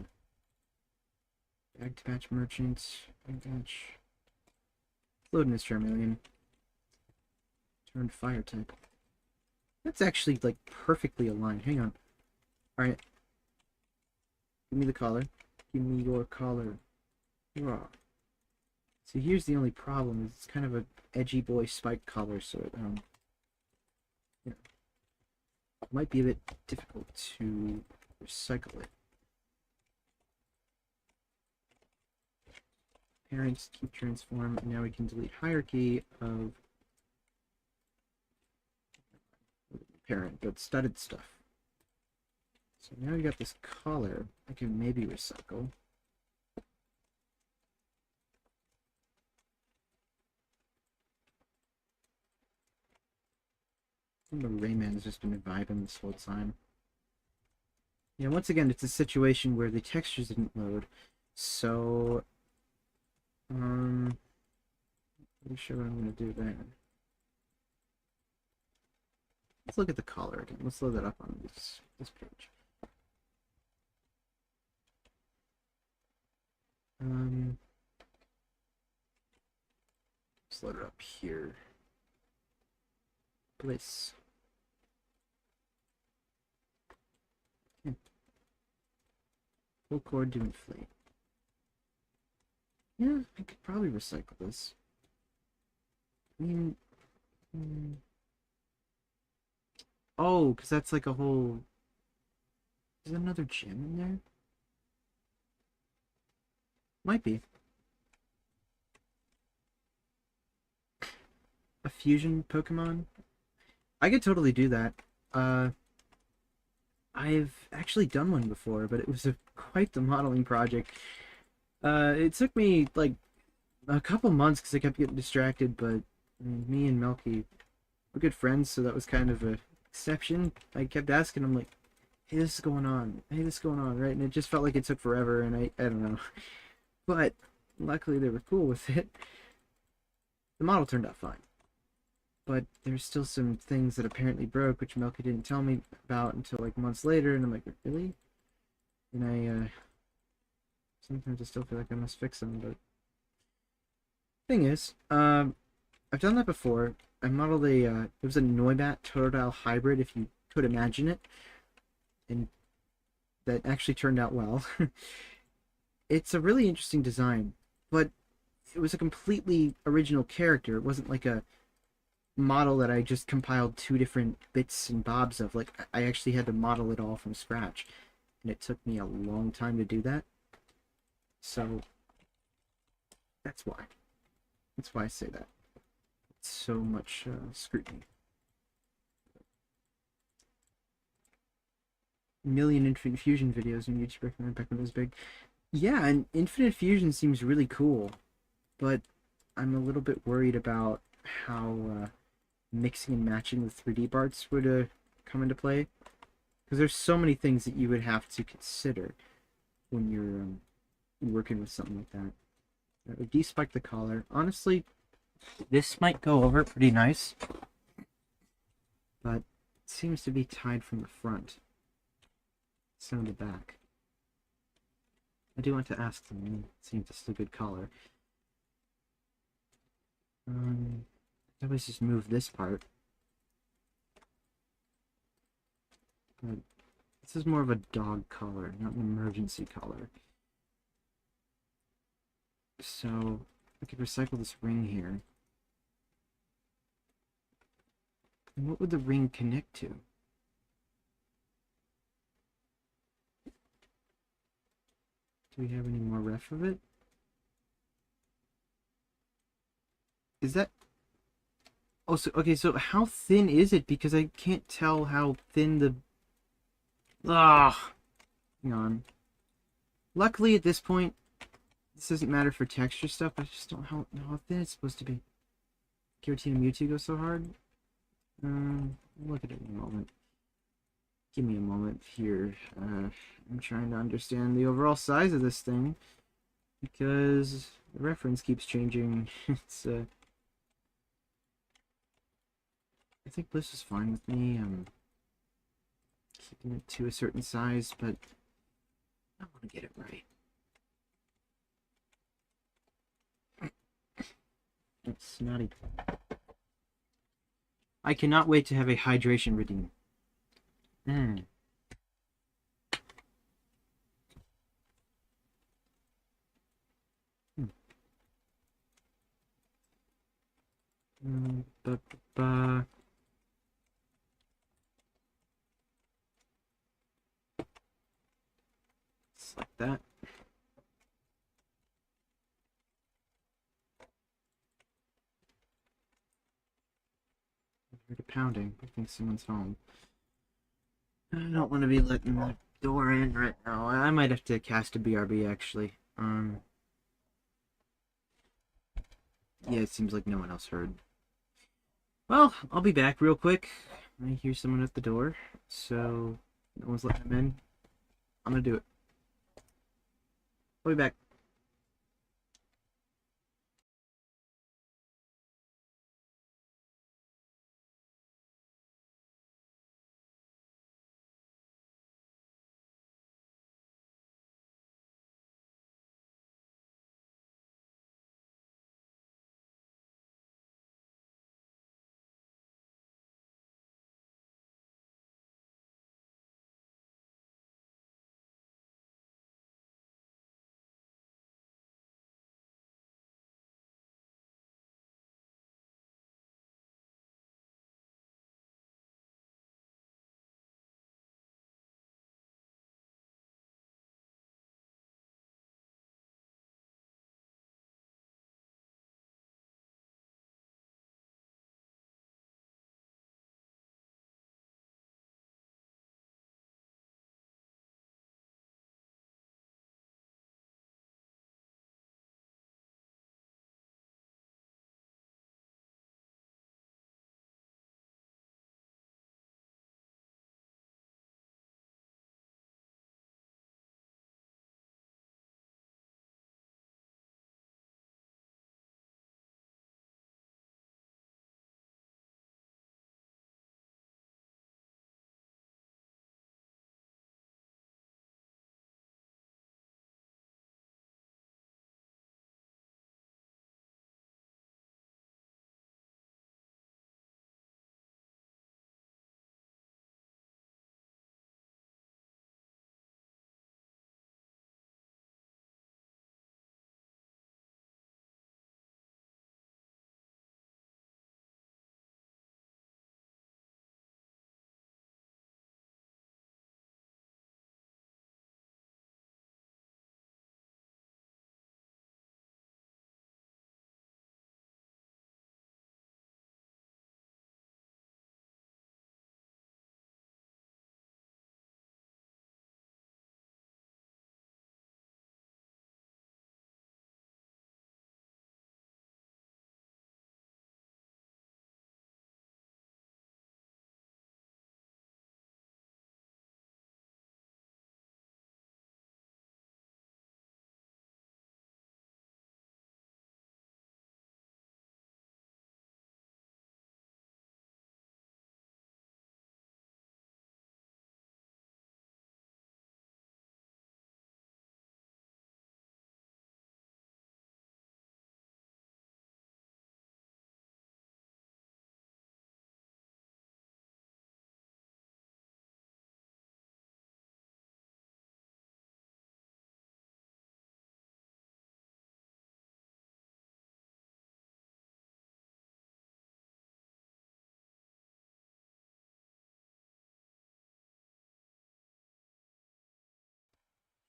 bag to patch merchants. Bag patch. Loading this charmeleon. Turned fire type. That's actually like perfectly aligned. Hang on. Alright. Give me the collar. Give me your collar. Raw. See, here's the only problem, is it's kind of a edgy boy spike collar, so it yeah. It might be a bit difficult to recycle it. Parents keep transform, and now we can delete hierarchy of parent, but studded stuff. So now we got this collar I can maybe recycle. And the Rayman's just been vibing this whole time. Yeah, once again, it's a situation where the textures didn't load, so not really sure what I'm gonna do there. Let's look at the collar again. Let's load that up on this page. Let's load it up here. Bliss. Okay. Full cord to inflate. Yeah, I could probably recycle this. I mean, oh, because that's like a whole... Is there another gem in there? Might be. A fusion Pokemon? I could totally do that. I've actually done one before, but it was quite the modeling project. It took me like a couple months because I kept getting distracted, but me and Melky were good friends, so that was kind of a exception. I kept asking him like, hey, this is going on. Hey, this is going on, right? And it just felt like it took forever, and I don't know. But luckily they were cool with it. The model turned out fine. But there's still some things that apparently broke, which Melky didn't tell me about until like months later, and I'm like, really? And sometimes I still feel like I must fix them, but thing is, I've done that before. I modeled it was a Noibat Totodile hybrid, if you could imagine it, and that actually turned out well. It's a really interesting design, but it was a completely original character. It wasn't like a model that I just compiled two different bits and bobs of. Like, I actually had to model it all from scratch, and it took me a long time to do that. So that's why I say that. It's so much scrutiny. Million Infinite Fusion videos on YouTube recommend back when it was big. Yeah, and Infinite Fusion seems really cool, but I'm a little bit worried about how mixing and matching with 3D parts would come into play. Because there's so many things that you would have to consider when you're working with something like that. That would de-spike the collar. Honestly, this might go over pretty nice, but it seems to be tied from the front. So in the back. I do want to ask them. It seems it's a good collar. I always just move this part. But this is more of a dog collar, not an emergency collar. So I could recycle this ring here. And what would the ring connect to? Do we have any more ref of it? Is that... Oh, so, okay, so how thin is it? Because I can't tell how thin the... Ah, hang on. Luckily, at this point, this doesn't matter for texture stuff. I just don't know how thin it's supposed to be. Giratina Mewtwo goes so hard. Look at it in a moment. Give me a moment here. I'm trying to understand the overall size of this thing because the reference keeps changing. It's I think this is fine with me. I'm keeping it to a certain size, but I want to get it right. That's snotty. I cannot wait to have a hydration redeem. Ba, ba, ba. Just like that. I heard a pounding. I think someone's home. I don't want to be letting the door in right now. I might have to cast a BRB actually. Yeah, it seems like no one else heard. Well, I'll be back real quick. I hear someone at the door, so no one's letting them in. I'm gonna do it. I'll be back.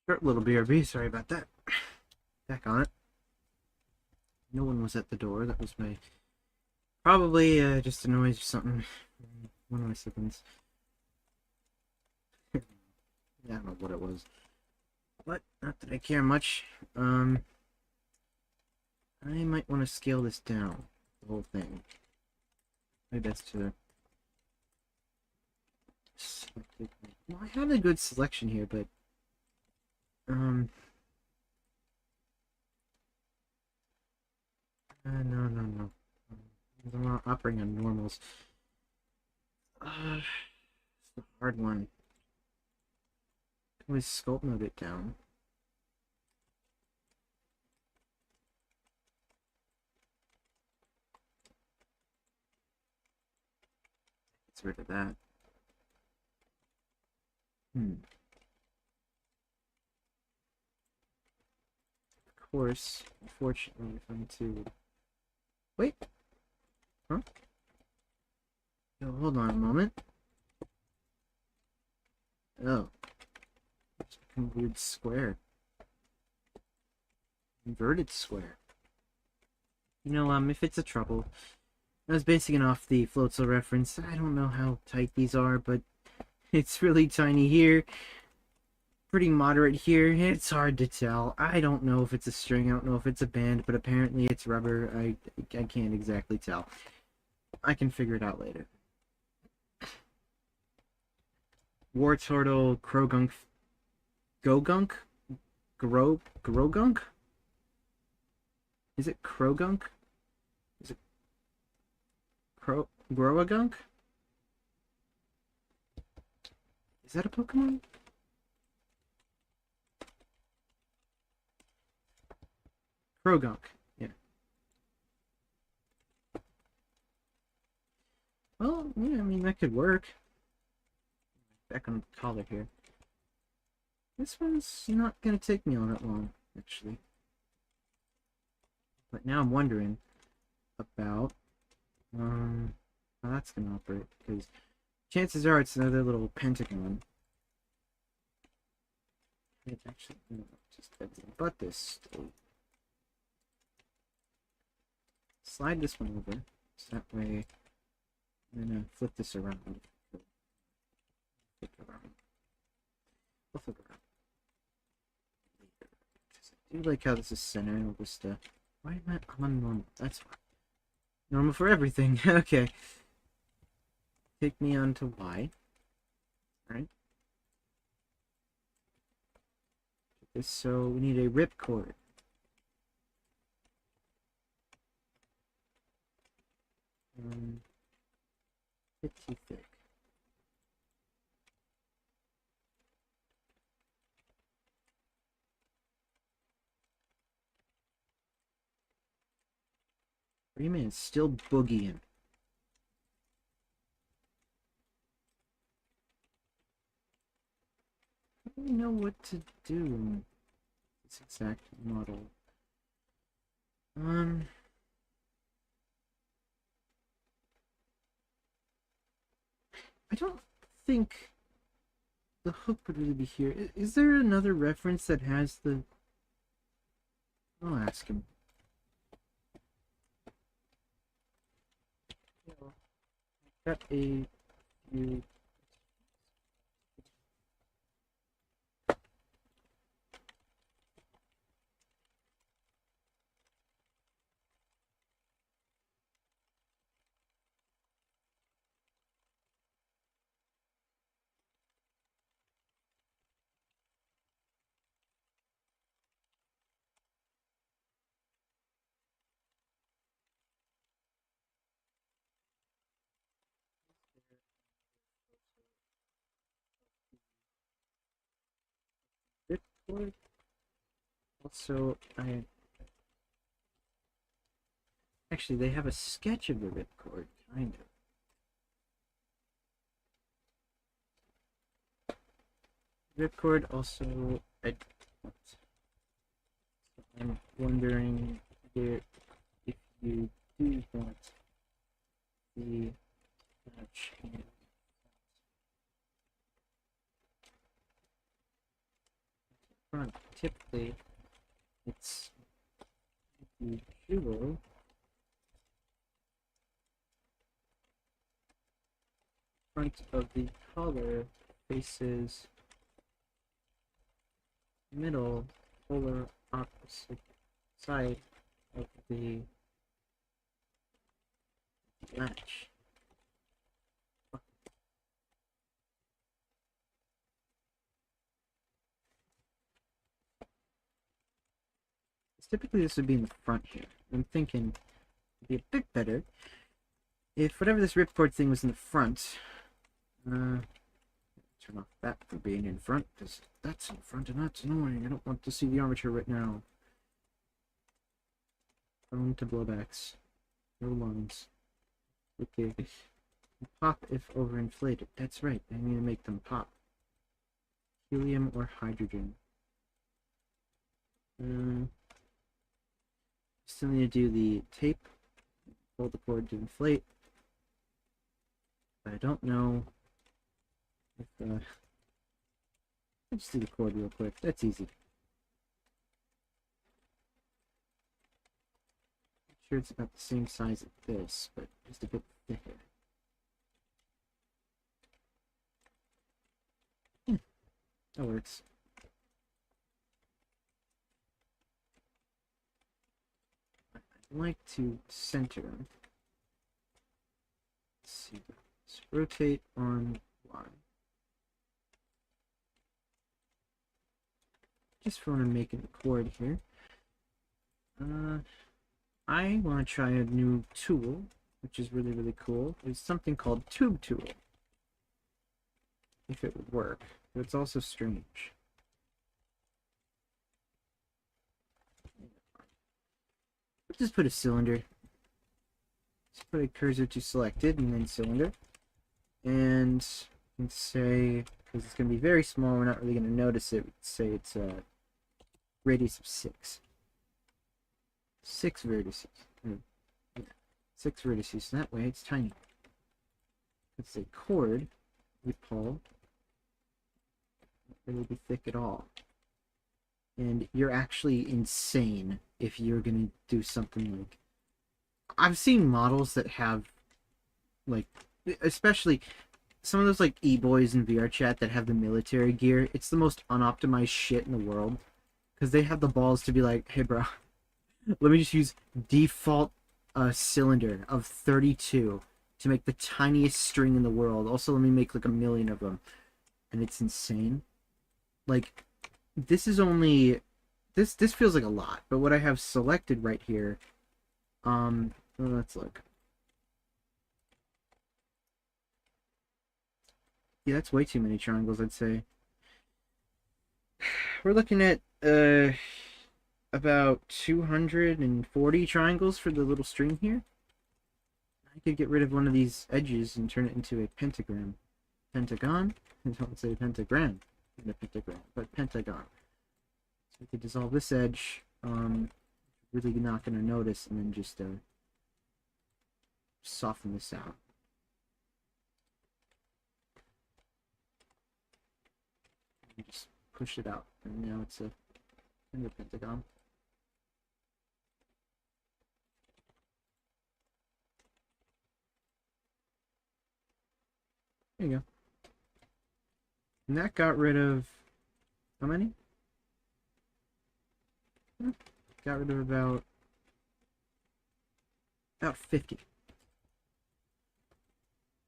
Short little BRB, sorry about that. Back on it. No one was at the door. That was my... Probably just a noise or something. One of my siblings. I don't know what it was. But, not that I care much. I might want to scale this down. The whole thing. Maybe that's to... Well, I had a good selection here, but... no. I'm not operating on normals. It's a hard one. Can we sculpt mode it down? Get rid of that. Of course, unfortunately, if I'm to... Wait! Huh? Yo, hold on a moment. Oh. It's a weird square. Inverted square. You know, if it's a trouble. I was basing it off the Floatzel reference. I don't know how tight these are, but it's really tiny here. Pretty moderate here. It's hard to tell. I don't know if it's a string. I don't know if it's a band, but apparently it's rubber. I can't exactly tell. I can figure it out later. War Turtle, Krogunk, Gogunk? Grogunk? Is it Krogunk? Is it Growagunk? Is that a Pokemon? Krogunk, yeah. Well, yeah, I mean, that could work. Back on the collar here. This one's not gonna take me all that long, actually. But now I'm wondering about how that's gonna operate, because chances are it's another little pentagon. It actually, no, just but this. Slide this one over, so that way I'm gonna flip this around. Flip it around. We'll flip it around. I do like how this is centered. I'll just why am I'm on normal? That's fine. Normal for everything. Okay. Take me on to Y. Alright. So we need a ripcord. 50 thick. Rayman's still boogieing. I don't know what to do in this exact model. I don't think the hook would really be here. Is there another reference that has the... I'll ask him. Got a few... Ripcord. Also, actually, they have a sketch of the ripcord, kind of. Ripcord also... I'm wondering if you do want the chain. front. Typically, it's the jewel front of the collar faces middle polar opposite side of the latch. Typically this would be in the front here. I'm thinking it'd be a bit better if whatever this ripcord thing was in the front. Turn off that for being in front, because that's in front and that's annoying. I don't want to see the armature right now. Prone to blowbacks. No lungs. Okay. Pop if overinflated. That's right. I need to make them pop. Helium or hydrogen. Still need to do the tape. Pull the cord to inflate. But I don't know if let's do the cord real quick. That's easy. I'm sure it's about the same size as this, but just a bit thicker. That works. I'd like to center. Let's see. Let's rotate on Y. Just for when I'm making the cord here. I want to try a new tool, which is really, really cool. It's something called Tube Tool. If it would work. But it's also strange. Let's just put a cylinder. Let's put a cursor to selected and then cylinder. And let's say, because it's going to be very small, we're not really going to notice it. Let's say it's a radius of 6. 6 vertices. Yeah, 6 vertices. So that way it's tiny. Let's say cord we pull. Not really be thick at all. And you're actually insane if you're gonna do something like... I've seen models that have, like, especially some of those like e-boys in VRChat that have the military gear. It's the most unoptimized shit in the world. Because they have the balls to be like, hey bro, let me just use default cylinder of 32 to make the tiniest string in the world. Also, let me make like 1,000,000 of them. And it's insane. Like, this is only... This feels like a lot. But what I have selected right here... well, let's look. Yeah, that's way too many triangles, I'd say. We're looking at about 240 triangles for the little string here. I could get rid of one of these edges and turn it into a pentagram. Pentagon? I don't say pentagram in a pentagram, but pentagon. So we could dissolve this edge. Really not going to notice, and then just soften this out. And just push it out, and now it's a pentagon. There you go. And that got rid of how many? Got rid of about 50.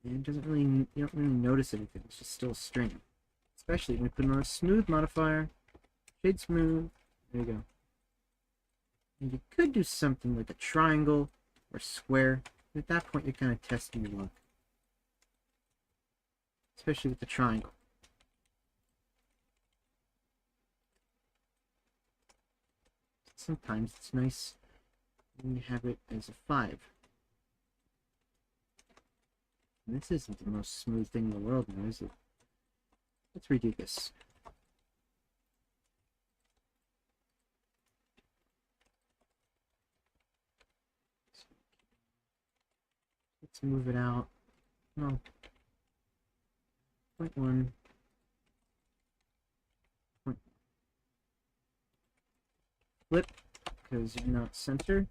And it doesn't really, you don't really notice anything. It's just still a string. Especially when we put on a smooth modifier. Shade smooth. There you go. And you could do something like a triangle or square. At that point, you're kind of testing your luck. Especially with the triangle. Sometimes it's nice when you have it as a 5. And this isn't the most smooth thing in the world now, is it? Let's redo this. Let's move it out. No. 0.1. flip because you're not center.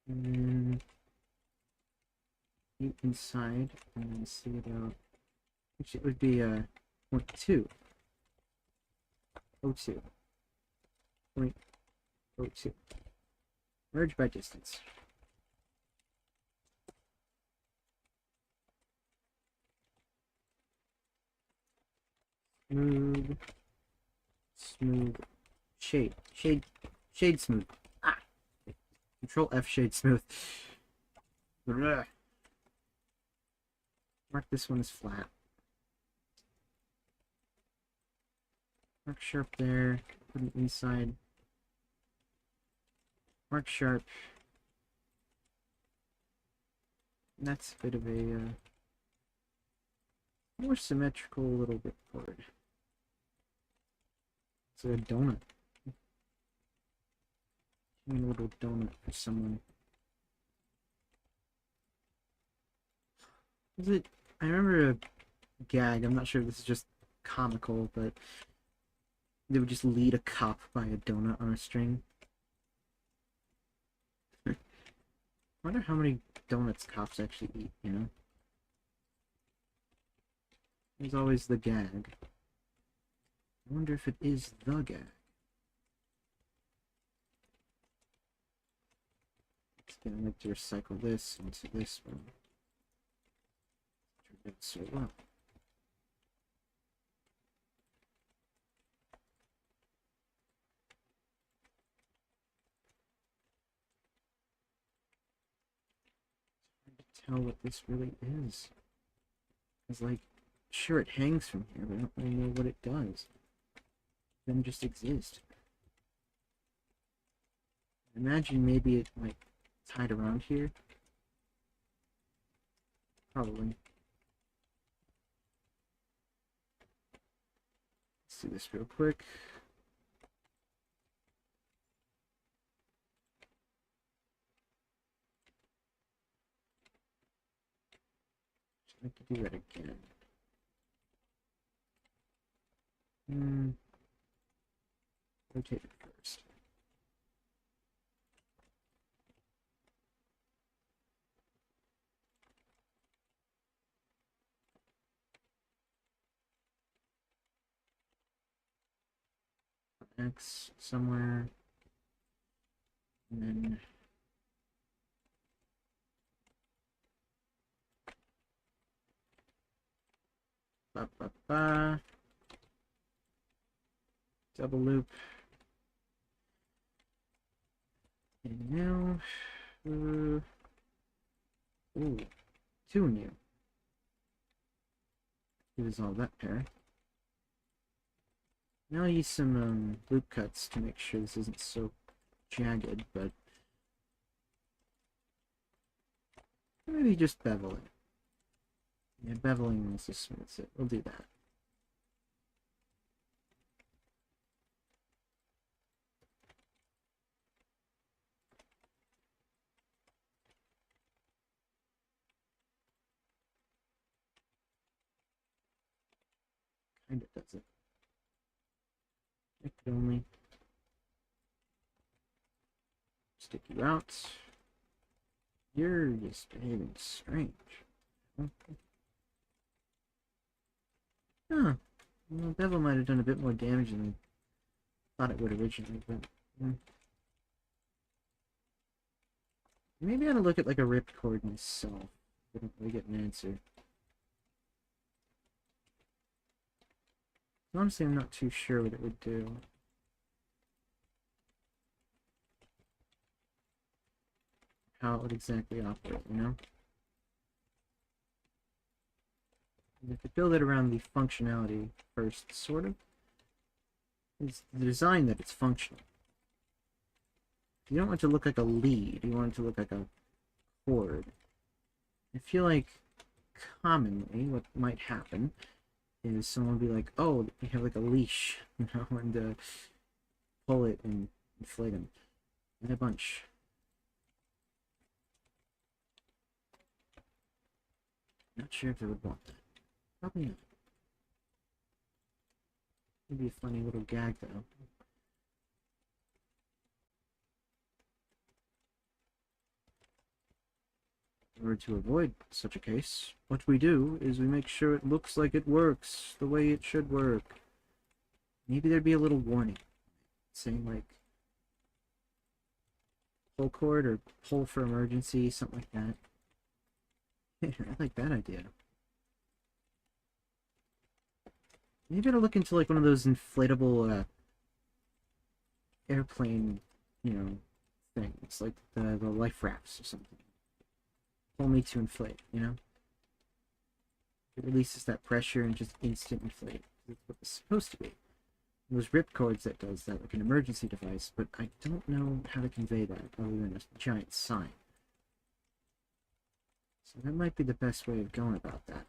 And then eat inside and then see it out. Which it would be 0.2. 0.2. 0.02. Merge by distance. Smooth. Smooth. Shade. Shade smooth. Ah! Control F shade smooth. Mark this one as flat. Mark sharp there. Put it inside. Mark sharp. And that's a bit of a more symmetrical little bit board. It's a donut. A little donut for someone. Is it? I remember a gag. I'm not sure if this is just comical, but they would just lead a cop by a donut on a string. I wonder how many donuts cops actually eat, you know? There's always the gag. I wonder if it is the gag. It's gonna like to recycle this into this one. Turned out so well. Tell what this really is. It's like, sure it hangs from here, but I don't really know what it does. It doesn't just exist. Imagine maybe it like tied around here. Probably. Let's do this real quick. I have to do that again. Rotate it first. X somewhere. And then double loop. And now, ooh, two new. Use all that pair. Now I'll use some loop cuts to make sure this isn't so jagged, but maybe just bevel it. Yeah, beveling also smooths it. We'll do that. Kind of does it. It could only stick you out. You're just behaving strange. Okay. Huh. Well, bevel might have done a bit more damage than I thought it would originally, but maybe I ought to look at like a ripcord myself. I don't really get an answer. Honestly, I'm not too sure what it would do. How it would exactly operate, you know? You have to build it around the functionality first, sort of. It's the design that it's functional. You don't want it to look like a lead, you want it to look like a cord. I feel like commonly what might happen is someone will be like, oh, we have like a leash, you know, and pull it and inflate them in a bunch. Not sure if I would want that. Probably not. Maybe a funny little gag, though. In order to avoid such a case, what we do is we make sure it looks like it works the way it should work. Maybe there'd be a little warning saying, like, pull cord or pull for emergency, something like that. I like that idea. Maybe I'll look into, like, one of those inflatable, airplane, things, like the life rafts or something. Pull me to inflate, It releases that pressure and just instant inflate. That's what it's supposed to be. Those rip cords that does that, like an emergency device, but I don't know how to convey that other than a giant sign. So that might be the best way of going about that.